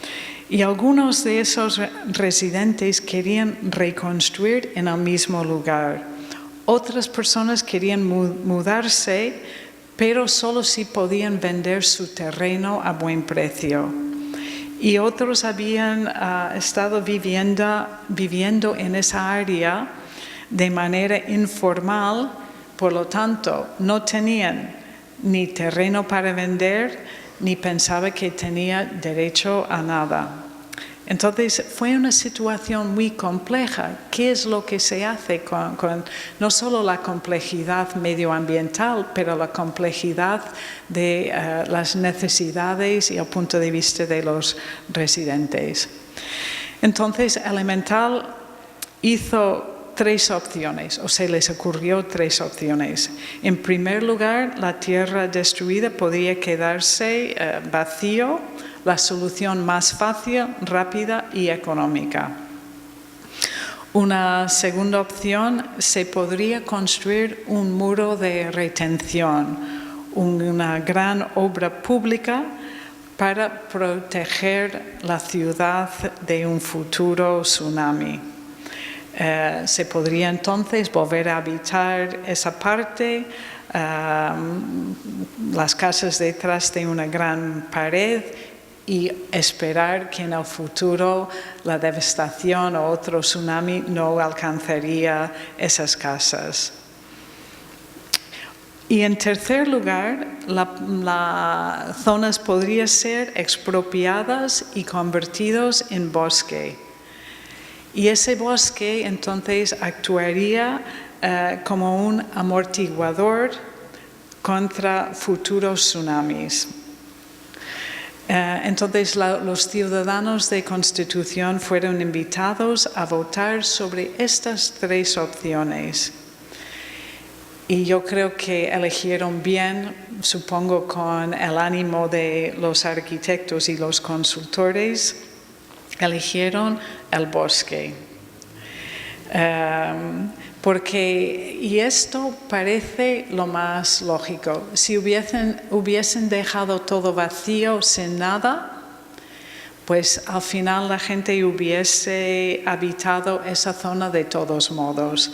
Y algunos de esos residentes querían reconstruir en el mismo lugar. Otras personas querían mudarse, pero solo si podían vender su terreno a buen precio. Y otros habían estado viviendo en esa área de manera informal. Por lo tanto, no tenían ni terreno para vender, ni pensaba que tenía derecho a nada. Entonces, fue una situación muy compleja. ¿Qué es lo que se hace con no solo la complejidad medioambiental, pero la complejidad de las necesidades y el punto de vista de los residentes? Entonces, Elemental hizo 3 opciones, o se les ocurrió 3 opciones. En primer lugar, la tierra destruida podía quedarse vacío, la solución más fácil, rápida y económica. Una segunda opción, se podría construir un muro de retención, una gran obra pública para proteger la ciudad de un futuro tsunami. Se podría entonces volver a habitar esa parte, las casas detrás de una gran pared y esperar que en el futuro la devastación o otro tsunami no alcanzaría esas casas. Y en tercer lugar, las zonas podrían ser expropiadas y convertidos en bosque. Y ese bosque entonces actuaría como un amortiguador contra futuros tsunamis. Entonces los ciudadanos de Constitución fueron invitados a votar sobre estas 3 opciones. Y yo creo que eligieron bien, supongo con el ánimo de los arquitectos y los consultores, eligieron el bosque. Y esto parece lo más lógico. Si hubiesen dejado todo vacío, sin nada, pues al final la gente hubiese habitado esa zona de todos modos.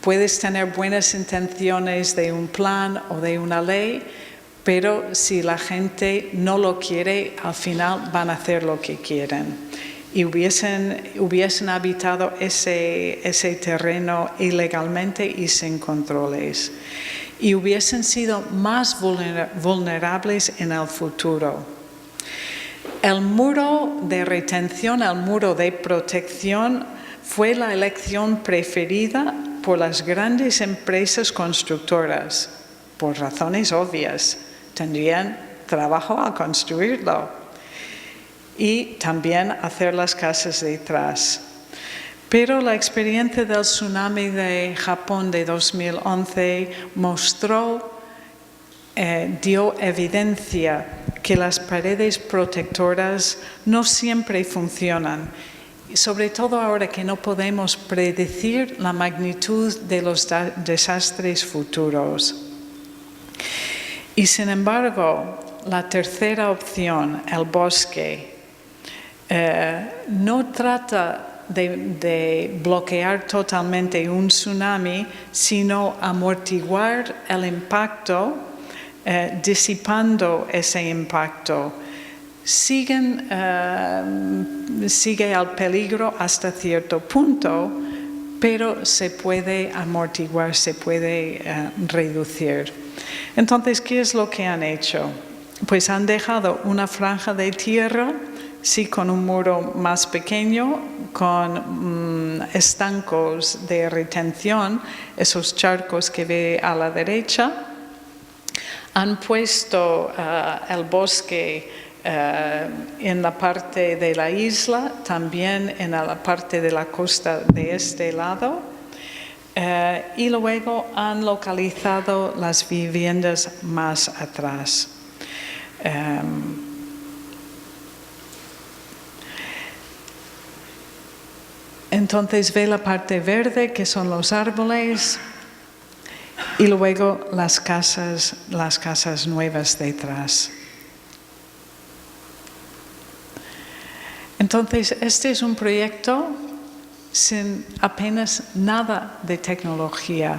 Puedes tener buenas intenciones de un plan o de una ley, pero si la gente no lo quiere, al final van a hacer lo que quieren. y hubiesen habitado ese terreno ilegalmente y sin controles, y hubiesen sido más vulnerables en el futuro. El muro de retención, el muro de protección, fue la elección preferida por las grandes empresas constructoras, por razones obvias. Tendrían trabajo al construirlo y también hacer las casas detrás. Pero la experiencia del tsunami de Japón de 2011 dio evidencia que las paredes protectoras no siempre funcionan, sobre todo ahora que no podemos predecir la magnitud de los desastres futuros. Y sin embargo, la tercera opción, el bosque, no trata de bloquear totalmente un tsunami, sino amortiguar el impacto, disipando ese impacto. Sigue el peligro hasta cierto punto, pero se puede amortiguar, se puede reducir. Entonces, ¿qué es lo que han hecho? Pues han dejado una franja de tierra, sí, con un muro más pequeño, con estancos de retención, esos charcos que ve a la derecha. Han puesto el bosque en la parte de la isla, también en la parte de la costa de este lado, y luego han localizado las viviendas más atrás. Entonces ve la parte verde, que son los árboles, y luego las casas nuevas detrás. Entonces, este es un proyecto sin apenas nada de tecnología,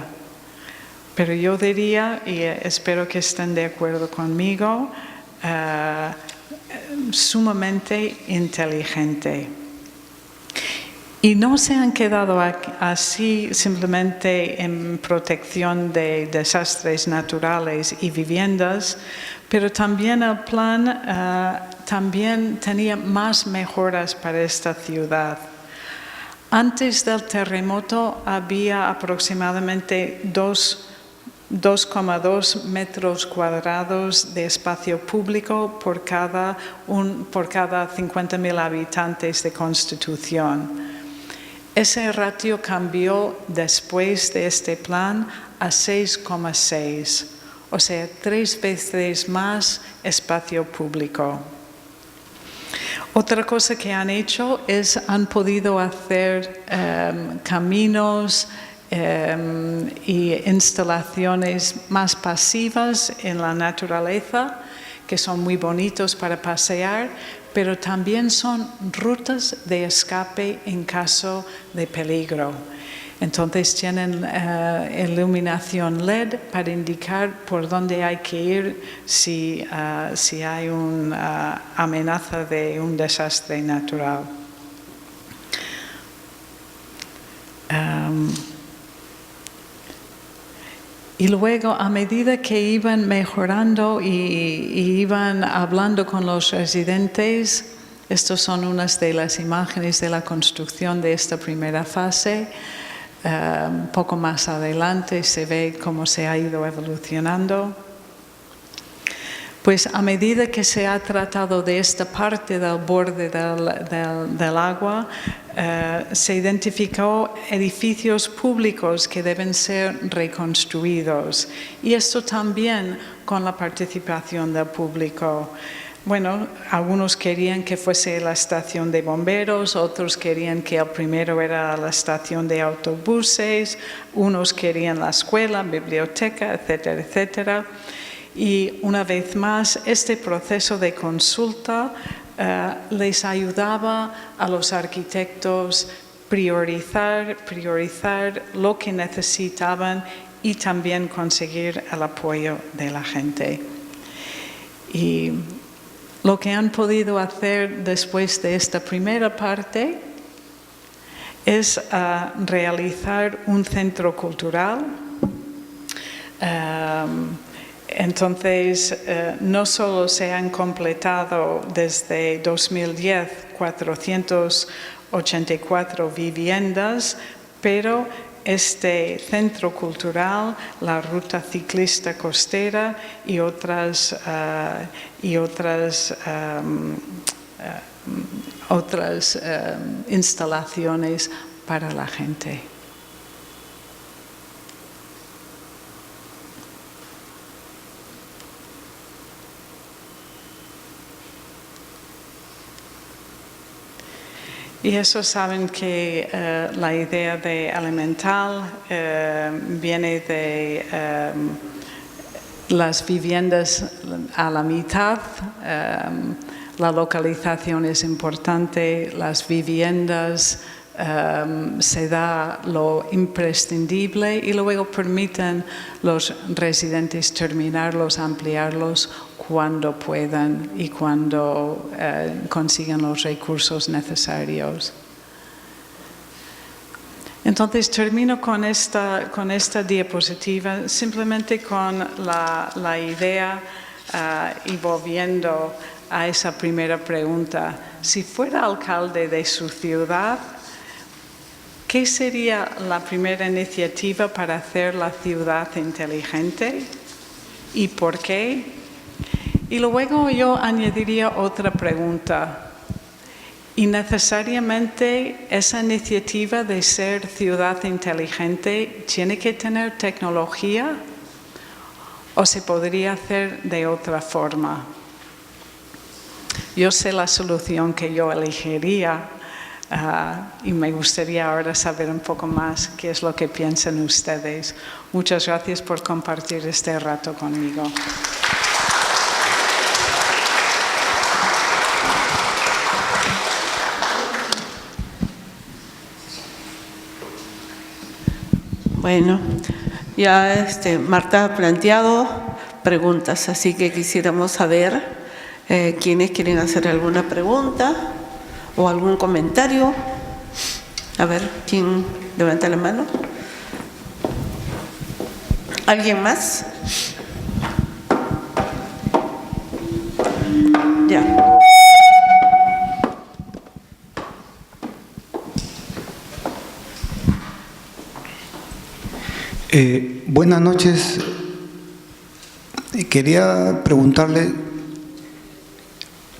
pero yo diría, y espero que estén de acuerdo conmigo, sumamente inteligente. Y no se han quedado así simplemente en protección de desastres naturales y viviendas, pero también el plan también tenía más mejoras para esta ciudad. Antes del terremoto había aproximadamente 2,2 metros cuadrados de espacio público por cada 50.000 habitantes de Constitución. Ese ratio cambió después de este plan a 6,6, o sea, 3 veces más espacio público. Otra cosa que han hecho es han podido hacer caminos y instalaciones más pasivas en la naturaleza, que son muy bonitos para pasear, pero también son rutas de escape en caso de peligro. Entonces tienen iluminación LED para indicar por dónde hay que ir si hay una amenaza de un desastre natural. Y luego, a medida que iban mejorando y iban hablando con los residentes, estas son unas de las imágenes de la construcción de esta primera fase. Un poco más adelante se ve cómo se ha ido evolucionando. Pues a medida que se ha tratado de esta parte del borde del agua, se identificó edificios públicos que deben ser reconstruidos. Y esto también con la participación del público. Bueno, algunos querían que fuese la estación de bomberos, otros querían que el primero era la estación de autobuses, unos querían la escuela, biblioteca, etcétera, etcétera. Y una vez más, este proceso de consulta les ayudaba a los arquitectos priorizar lo que necesitaban y también conseguir el apoyo de la gente. Y lo que han podido hacer después de esta primera parte es realizar un centro cultural. Entonces, no solo se han completado desde 2010 484 viviendas, pero este centro cultural, la ruta ciclista costera y otras instalaciones para la gente. Y eso saben que la idea de elemental viene de las viviendas a la mitad. La localización es importante, las viviendas se da lo imprescindible y luego permiten los residentes terminarlos, ampliarlos cuando puedan y cuando consigan los recursos necesarios. Entonces termino con esta diapositiva simplemente con la idea y volviendo a esa primera pregunta. Si fuera alcalde de su ciudad, ¿qué sería la primera iniciativa para hacer la ciudad inteligente? ¿Y por qué? Y luego yo añadiría otra pregunta. ¿Y necesariamente esa iniciativa de ser ciudad inteligente tiene que tener tecnología? ¿O se podría hacer de otra forma? Yo sé la solución que yo elegiría y me gustaría ahora saber un poco más qué es lo que piensan ustedes. Muchas gracias por compartir este rato conmigo. Bueno, ya Marta ha planteado preguntas, así que quisiéramos saber quiénes quieren hacer alguna pregunta o algún comentario. A ver, ¿quién levanta la mano? ¿Alguien más? Ya. Buenas noches. Quería preguntarle,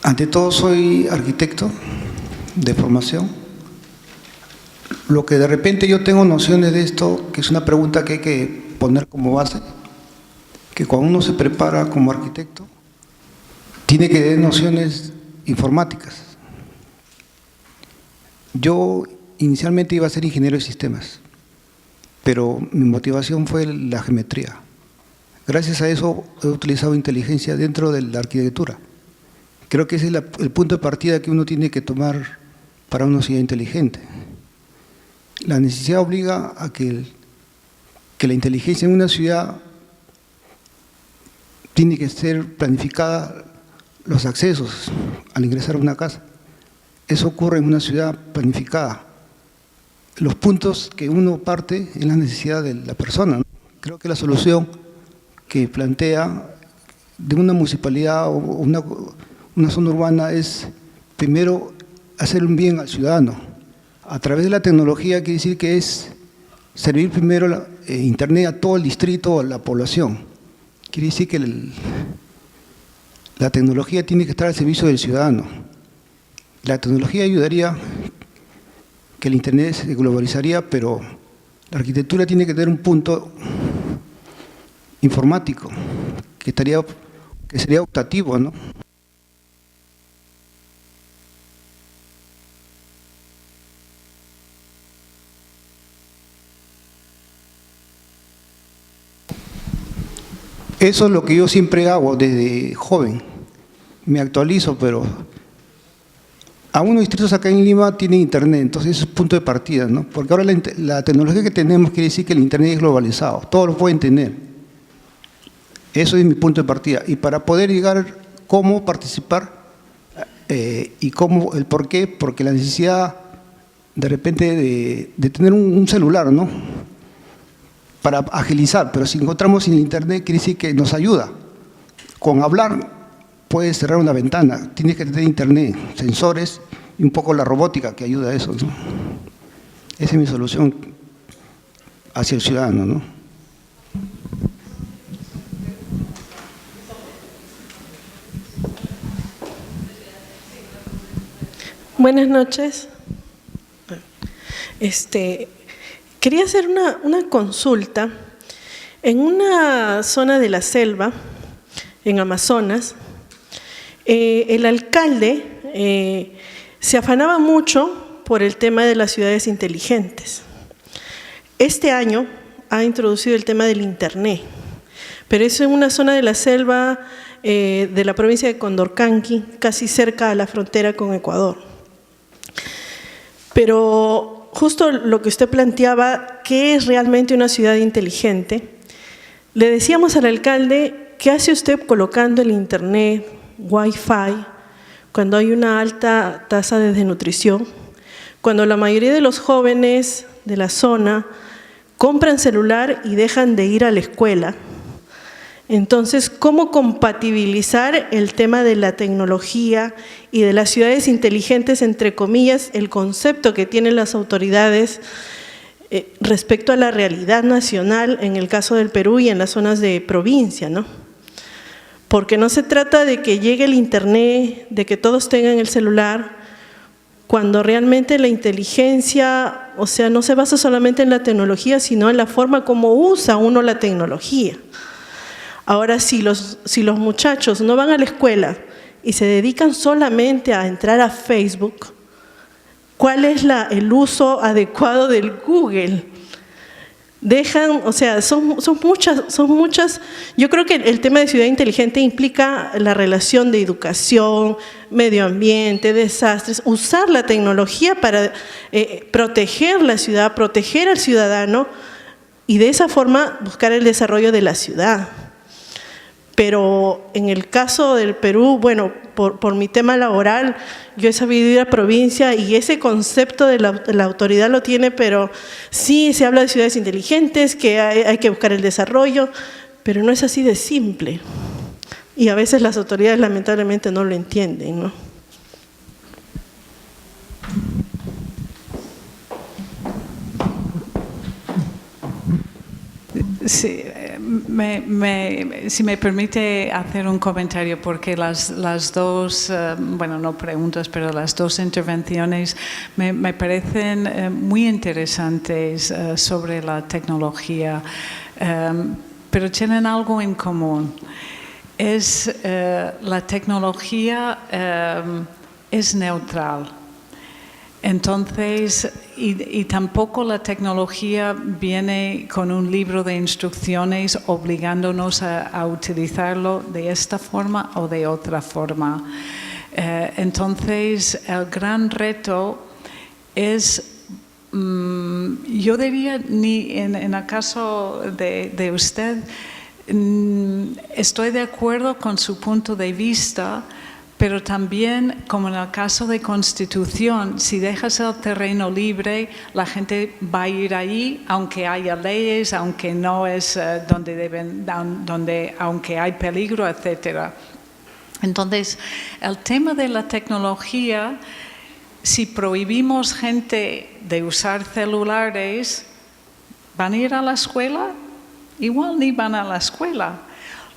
ante todo soy arquitecto de formación. Lo que de repente yo tengo nociones de esto, que es una pregunta que hay que poner como base, que cuando uno se prepara como arquitecto, tiene que tener nociones informáticas. Yo inicialmente iba a ser ingeniero de sistemas, pero mi motivación fue la geometría. Gracias a eso he utilizado inteligencia dentro de la arquitectura. Creo que ese es el punto de partida que uno tiene que tomar para una ciudad inteligente. La necesidad obliga a que la inteligencia en una ciudad tiene que ser planificada, los accesos al ingresar a una casa. Eso ocurre en una ciudad planificada. Los puntos que uno parte es la necesidad de la persona, ¿no? Creo que la solución que plantea de una municipalidad o una zona urbana es primero hacer un bien al ciudadano. A través de la tecnología quiere decir que es servir primero Internet a todo el distrito, a la población. Quiere decir que la tecnología tiene que estar al servicio del ciudadano. La tecnología ayudaría que el Internet se globalizaría, pero la arquitectura tiene que tener un punto informático, que sería optativo, ¿no? Eso es lo que yo siempre hago desde joven. Me actualizo, pero algunos distritos acá en Lima tienen Internet, entonces eso es punto de partida, ¿no? Porque ahora la tecnología que tenemos quiere decir que el Internet es globalizado, todos lo pueden tener. Eso es mi punto de partida. Y para poder llegar, ¿cómo participar? y cómo, el por qué, porque la necesidad de repente de tener un celular, ¿no? Para agilizar, pero si encontramos en el internet quiere decir que nos ayuda. Con hablar puedes cerrar una ventana, tienes que tener internet, sensores y un poco la robótica que ayuda a eso, ¿no? Esa es mi solución hacia el ciudadano, ¿no? Buenas noches. Quería hacer una consulta. En una zona de la selva, en Amazonas, el alcalde se afanaba mucho por el tema de las ciudades inteligentes. Este año ha introducido el tema del internet, pero es en una zona de la selva de la provincia de Condorcanqui, casi cerca a la frontera con Ecuador. Pero justo lo que usted planteaba, ¿qué es realmente una ciudad inteligente? Le decíamos al alcalde, ¿qué hace usted colocando el internet, Wi-Fi, cuando hay una alta tasa de desnutrición? Cuando la mayoría de los jóvenes de la zona compran celular y dejan de ir a la escuela. Entonces, ¿cómo compatibilizar el tema de la tecnología y de las ciudades inteligentes, entre comillas, el concepto que tienen las autoridades respecto a la realidad nacional en el caso del Perú y en las zonas de provincia, ¿no? Porque no se trata de que llegue el internet, de que todos tengan el celular, cuando realmente la inteligencia, o sea, no se basa solamente en la tecnología, sino en la forma como usa uno la tecnología. Ahora, si los muchachos no van a la escuela y se dedican solamente a entrar a Facebook, ¿cuál es el uso adecuado del Google? Dejan, o sea, son muchas. Yo creo que el tema de ciudad inteligente implica la relación de educación, medio ambiente, desastres, usar la tecnología para proteger la ciudad, proteger al ciudadano y de esa forma buscar el desarrollo de la ciudad. Pero en el caso del Perú, bueno, por mi tema laboral, yo he sabido ir a provincia y ese concepto de la autoridad lo tiene, pero sí se habla de ciudades inteligentes, que hay que buscar el desarrollo, pero no es así de simple. Y a veces las autoridades lamentablemente no lo entienden, ¿no? Sí, si me permite hacer un comentario, porque las dos, bueno, no preguntas, pero las dos intervenciones me parecen muy interesantes sobre la tecnología, pero tienen algo en común. La tecnología es neutral. Entonces, y tampoco la tecnología viene con un libro de instrucciones obligándonos a utilizarlo de esta forma o de otra forma. Entonces, el gran reto es, yo diría, ni en el caso de usted, estoy de acuerdo con su punto de vista, pero también, como en el caso de Constitución, si dejas el terreno libre, la gente va a ir allí, aunque haya leyes, aunque no es aunque hay peligro, etc. Entonces, el tema de la tecnología, si prohibimos gente de usar celulares, ¿van a ir a la escuela? Igual ni van a la escuela.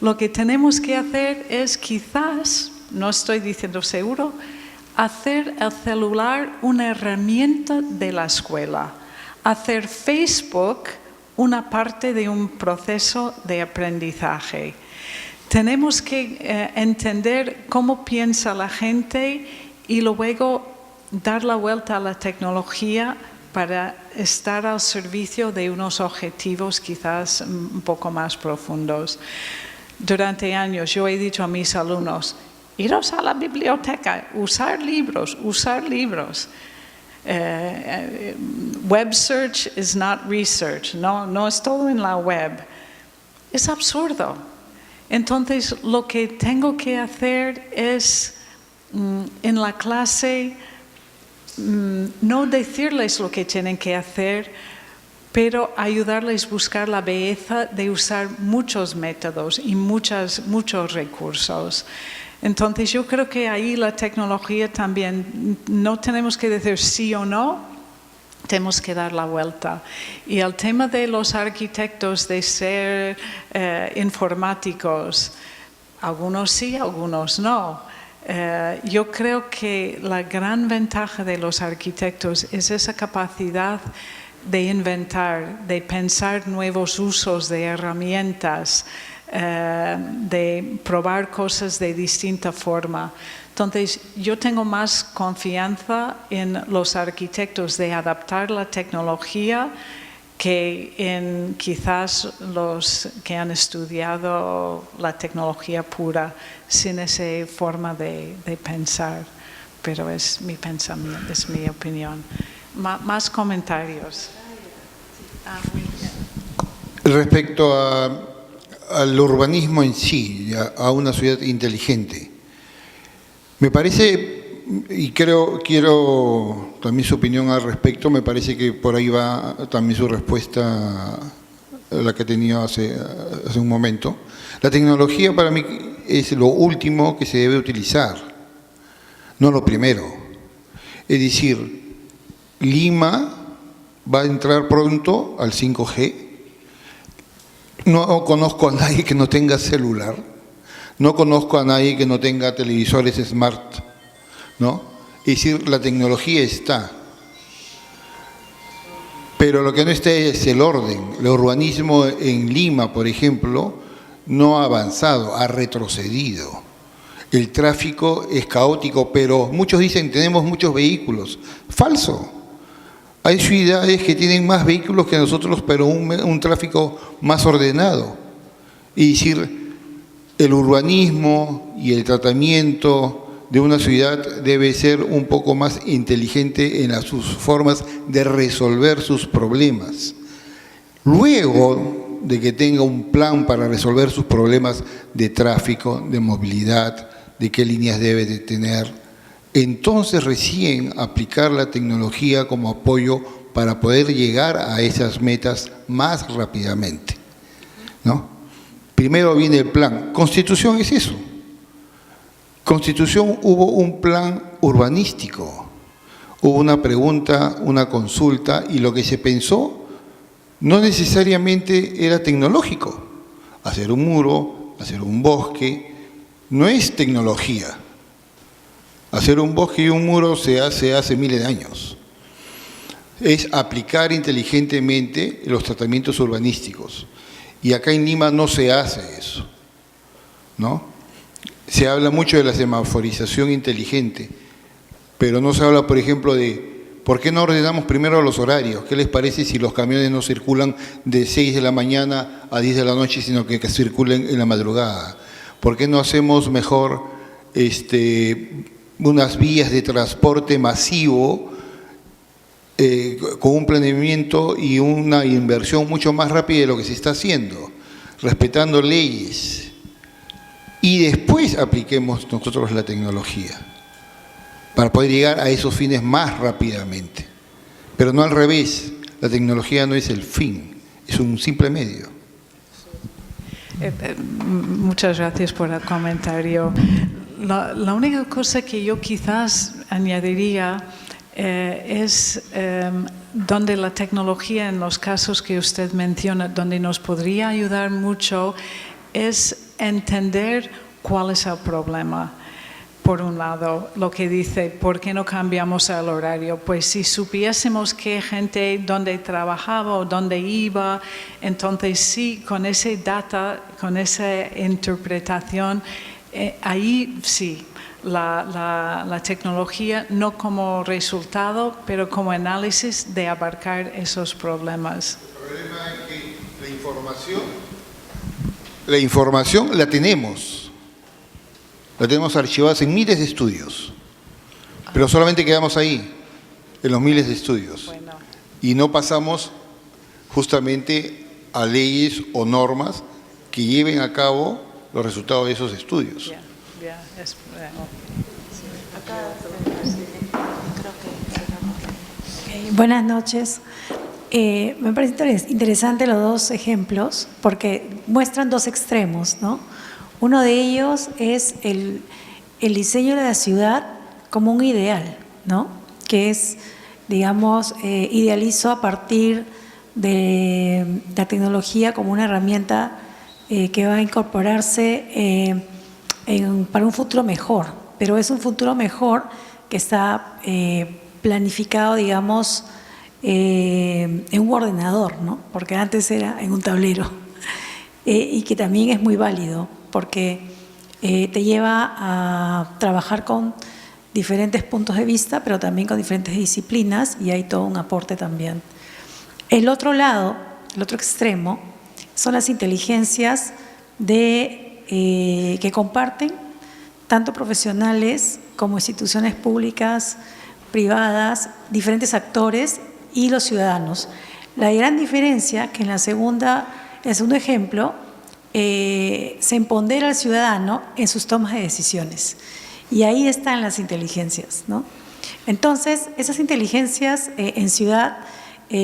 Lo que tenemos que hacer es quizás, no estoy diciendo seguro, hacer el celular una herramienta de la escuela, hacer Facebook una parte de un proceso de aprendizaje. Tenemos que entender cómo piensa la gente y luego dar la vuelta a la tecnología para estar al servicio de unos objetivos quizás un poco más profundos. Durante años yo he dicho a mis alumnos, iros a la biblioteca, usar libros. Web search is not research, no es todo en la web. Es absurdo. Entonces, lo que tengo que hacer es en la clase no decirles lo que tienen que hacer, pero ayudarles a buscar la belleza de usar muchos métodos y muchos recursos. Entonces yo creo que ahí la tecnología también, no tenemos que decir sí o no, tenemos que dar la vuelta. Y el tema de los arquitectos de ser informáticos, algunos sí, algunos no. Yo creo que la gran ventaja de los arquitectos es esa capacidad de inventar, de pensar nuevos usos de herramientas, de probar cosas de distinta forma. Entonces, yo tengo más confianza en los arquitectos de adaptar la tecnología que en quizás los que han estudiado la tecnología pura sin esa forma de pensar. Pero es mi pensamiento, es mi opinión. Más comentarios. Muy bien. Respecto al urbanismo en sí, a una ciudad inteligente, me parece, y quiero también su opinión al respecto, me parece que por ahí va también su respuesta a la que tenía hace un momento. La tecnología para mí es lo último que se debe utilizar, no lo primero. Es decir, Lima va a entrar pronto al 5G. No conozco a nadie que no tenga celular. No conozco a nadie que no tenga televisores smart, ¿no? Es decir, la tecnología está. Pero lo que no está es el orden. El urbanismo en Lima, por ejemplo, no ha avanzado, ha retrocedido. El tráfico es caótico, pero muchos dicen tenemos muchos vehículos. Falso. Hay ciudades que tienen más vehículos que nosotros, pero un tráfico más ordenado. Es decir, el urbanismo y el tratamiento de una ciudad debe ser un poco más inteligente en sus formas de resolver sus problemas. Luego de que tenga un plan para resolver sus problemas de tráfico, de movilidad, de qué líneas debe de tener, entonces recién aplicar la tecnología como apoyo para poder llegar a esas metas más rápidamente, ¿no? Primero viene el plan. Constitución es eso. Constitución hubo un plan urbanístico, hubo una pregunta, una consulta, y lo que se pensó no necesariamente era tecnológico. Hacer un muro, hacer un bosque, no es tecnología. Hacer un bosque y un muro se hace miles de años. Es aplicar inteligentemente los tratamientos urbanísticos. Y acá en Lima no se hace eso, ¿no? Se habla mucho de la semaforización inteligente, pero no se habla, por ejemplo, de ¿por qué no ordenamos primero los horarios? ¿Qué les parece si los camiones no circulan de 6 de la mañana a 10 de la noche, sino que circulen en la madrugada? ¿Por qué no hacemos mejor unas vías de transporte masivo con un planeamiento y una inversión mucho más rápida de lo que se está haciendo, respetando leyes, y después apliquemos nosotros la tecnología para poder llegar a esos fines más rápidamente, pero no al revés. La tecnología no es el fin, es un simple medio. Muchas gracias por el comentario. La única cosa que yo quizás añadiría es donde la tecnología, en los casos que usted menciona, donde nos podría ayudar mucho, es entender cuál es el problema. Por un lado, lo que dice, ¿por qué no cambiamos el horario? Pues si supiésemos qué gente, dónde trabajaba o dónde iba, entonces sí, con ese data, con esa interpretación, ahí sí, la tecnología no como resultado, pero como análisis de abarcar esos problemas. El problema es que la información la tenemos archivadas en miles de estudios, pero solamente quedamos ahí, en los miles de estudios. Bueno. Y no pasamos justamente a leyes o normas que lleven a cabo los resultados de esos estudios. Yeah, es, Buenas noches. Me parece interesante los dos ejemplos porque muestran dos extremos, ¿no? Uno de ellos es el diseño de la ciudad como un ideal, ¿no? Que es, digamos, idealizo a partir de la tecnología como una herramienta que va a incorporarse para un futuro mejor, pero es un futuro mejor que está planificado, digamos, en un ordenador, ¿no? Porque antes era en un tablero, y que también es muy válido porque te lleva a trabajar con diferentes puntos de vista, pero también con diferentes disciplinas, y hay todo un aporte también. El otro lado, el otro extremo, son las inteligencias que comparten tanto profesionales como instituciones públicas, privadas, diferentes actores y los ciudadanos. La gran diferencia que en el segundo ejemplo se empodera al ciudadano en sus tomas de decisiones, y ahí están las inteligencias, ¿no? Entonces, esas inteligencias en ciudad,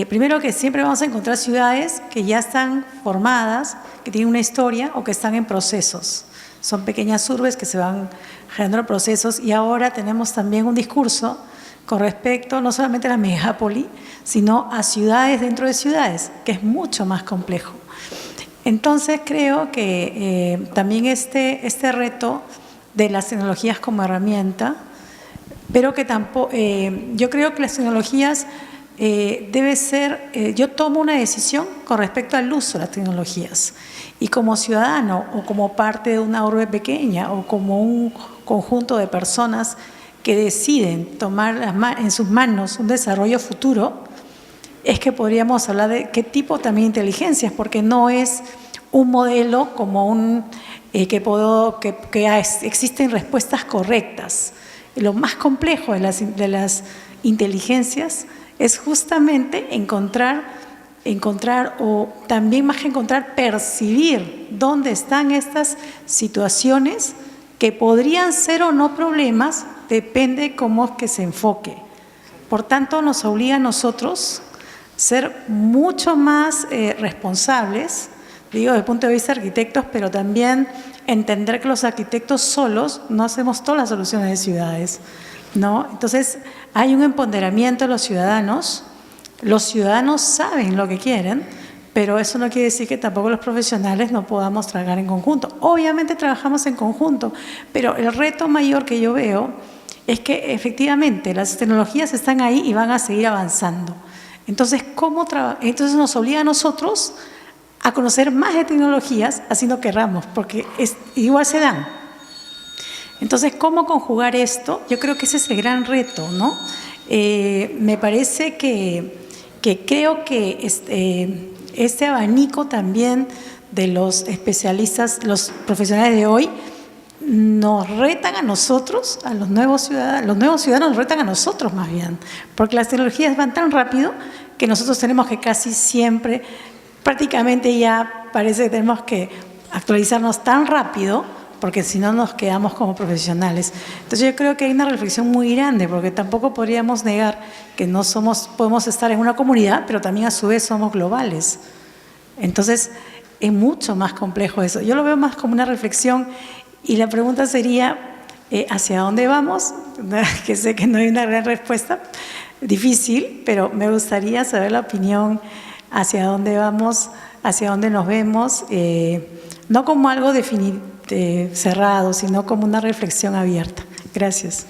primero que siempre vamos a encontrar ciudades que ya están formadas, que tienen una historia o que están en procesos. Son pequeñas urbes que se van generando procesos, y ahora tenemos también un discurso con respecto no solamente a la megápoli, sino a ciudades dentro de ciudades, que es mucho más complejo. Entonces creo que también este reto de las tecnologías como herramienta, pero que tampoco, yo creo que las tecnologías debe ser, yo tomo una decisión con respecto al uso de las tecnologías, y como ciudadano o como parte de una urbe pequeña o como un conjunto de personas que deciden tomar en sus manos un desarrollo futuro, es que podríamos hablar de qué tipo también de inteligencias, porque no es un modelo como que existen respuestas correctas. Lo más complejo de las inteligencias es justamente encontrar o también más que encontrar, percibir dónde están estas situaciones que podrían ser o no problemas, depende cómo es que se enfoque. Por tanto, nos obliga a nosotros ser mucho más responsables, digo, desde el punto de vista de arquitectos, pero también entender que los arquitectos solos no hacemos todas las soluciones de ciudades, ¿no? Entonces, hay un empoderamiento de los ciudadanos saben lo que quieren, pero eso no quiere decir que tampoco los profesionales no podamos trabajar en conjunto. Obviamente trabajamos en conjunto, pero el reto mayor que yo veo es que efectivamente las tecnologías están ahí y van a seguir avanzando. Entonces, entonces nos obliga a nosotros a conocer más de tecnologías, así no querramos, porque igual se dan. Entonces, ¿cómo conjugar esto? Yo creo que ese es el gran reto, ¿no? Me parece que creo que este abanico también de los especialistas, los profesionales de hoy, nos retan a nosotros, a los nuevos ciudadanos nos retan a nosotros más bien, porque las tecnologías van tan rápido que nosotros tenemos que casi siempre, prácticamente ya parece que tenemos que actualizarnos tan rápido, porque si no nos quedamos como profesionales. Entonces yo creo que hay una reflexión muy grande, porque tampoco podríamos negar que podemos estar en una comunidad, pero también a su vez somos globales. Entonces es mucho más complejo eso. Yo lo veo más como una reflexión, y la pregunta sería, ¿hacia dónde vamos? Que sé que no hay una gran respuesta, difícil, pero me gustaría saber la opinión, hacia dónde vamos, hacia dónde nos vemos, no como algo cerrado, sino como una reflexión abierta. Gracias.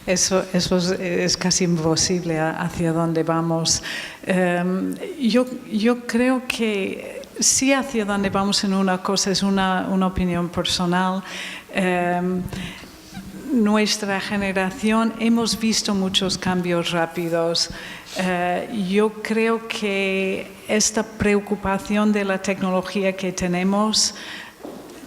Eso es casi imposible hacia dónde vamos. Yo creo que sí, hacia dónde vamos en una cosa es una opinión personal. Nuestra generación hemos visto muchos cambios rápidos. Yo creo que esta preocupación de la tecnología que tenemos,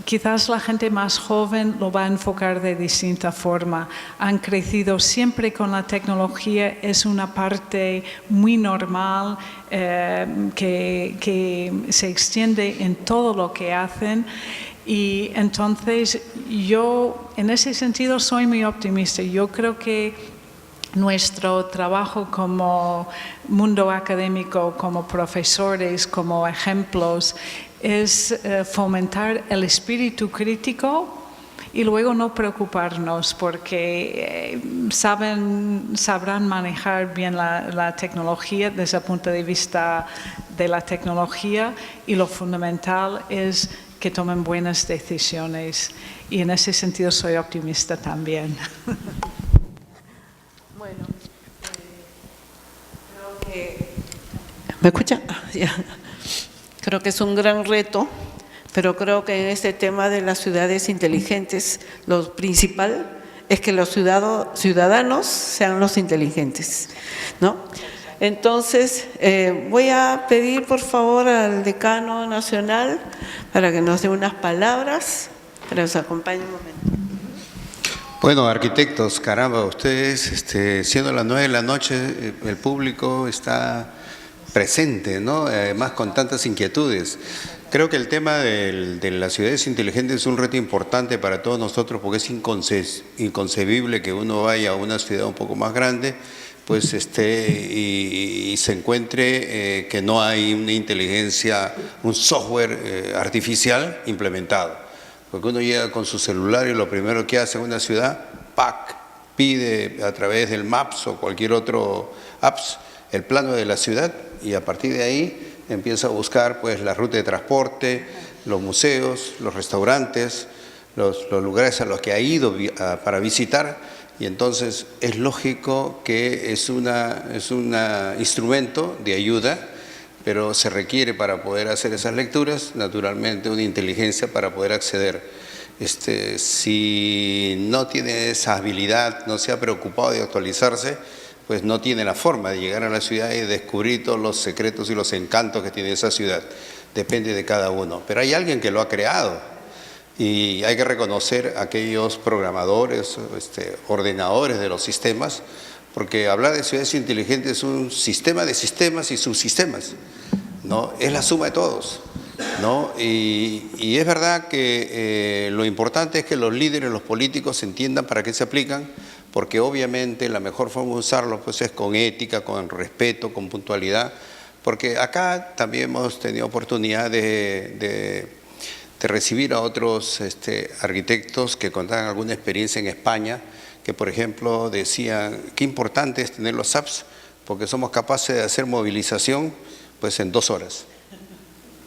quizás la gente más joven lo va a enfocar de distinta forma. Han crecido siempre con la tecnología, es una parte muy normal que se extiende en todo lo que hacen. Y entonces yo en ese sentido soy muy optimista. Yo creo que nuestro trabajo como mundo académico, como profesores, como ejemplos, es fomentar el espíritu crítico y luego no preocuparnos porque sabrán manejar bien la tecnología desde el punto de vista de la tecnología, y lo fundamental es que tomen buenas decisiones, y en ese sentido soy optimista también. Bueno, creo que... ¿Me escuchan? Ya. Creo que es un gran reto, pero creo que en este tema de las ciudades inteligentes, lo principal es que los ciudadanos sean los inteligentes, ¿no? Entonces, voy a pedir por favor al decano nacional para que nos dé unas palabras, para que nos acompañe un momento. Bueno, arquitectos, caramba, ustedes, siendo las 9 de la noche, el público está presente, ¿no? Además con tantas inquietudes. Creo que el tema de las ciudades inteligentes es un reto importante para todos nosotros, porque es inconcebible que uno vaya a una ciudad un poco más grande, pues y se encuentre que no hay una inteligencia, un software artificial implementado. Porque uno llega con su celular y lo primero que hace en una ciudad, pide a través del Maps o cualquier otro apps el plano de la ciudad, y a partir de ahí empieza a buscar pues la ruta de transporte, los museos, los restaurantes, los lugares a los que ha ido para visitar, y entonces es lógico que es un instrumento de ayuda, pero se requiere para poder hacer esas lecturas, naturalmente, una inteligencia para poder acceder. Si no tiene esa habilidad, no se ha preocupado de actualizarse, pues no tiene la forma de llegar a la ciudad y descubrir todos los secretos y los encantos que tiene esa ciudad. Depende de cada uno. Pero hay alguien que lo ha creado, y hay que reconocer a aquellos programadores, ordenadores de los sistemas, porque hablar de ciudades inteligentes es un sistema de sistemas y subsistemas, ¿no? Es la suma de todos, ¿no? Y es verdad que lo importante es que los líderes, los políticos entiendan para qué se aplican, porque obviamente la mejor forma de usarlos pues es con ética, con respeto, con puntualidad, porque acá también hemos tenido oportunidad de recibir a otros arquitectos que contaban alguna experiencia en España, que por ejemplo decían qué importante es tener los apps, porque somos capaces de hacer movilización pues en 2 horas.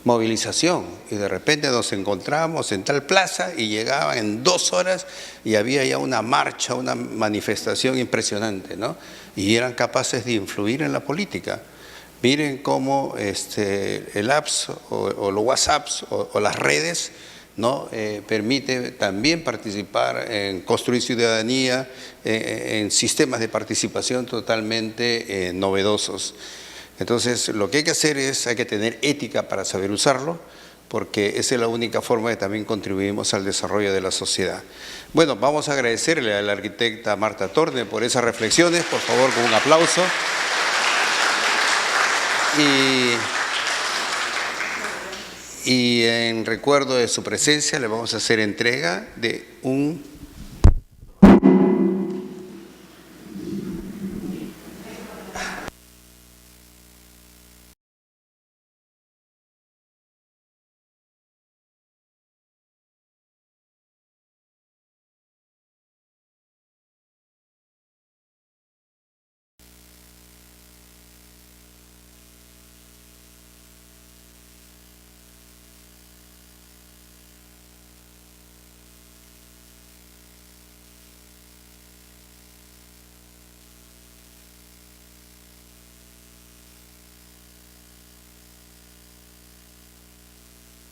Movilización, y de repente nos encontramos en tal plaza y llegaban en 2 horas y había ya una marcha, una manifestación impresionante, ¿no? Y eran capaces de influir en la política. Miren cómo el apps o los WhatsApps o las redes, ¿no? Permite también participar en construir ciudadanía, en sistemas de participación totalmente novedosos. Entonces, lo que hay que hacer hay que tener ética para saber usarlo, porque esa es la única forma de también contribuimos al desarrollo de la sociedad. Bueno, vamos a agradecerle a la arquitecta Marta Torne por esas reflexiones, por favor, con un aplauso. Y en recuerdo de su presencia le vamos a hacer entrega de un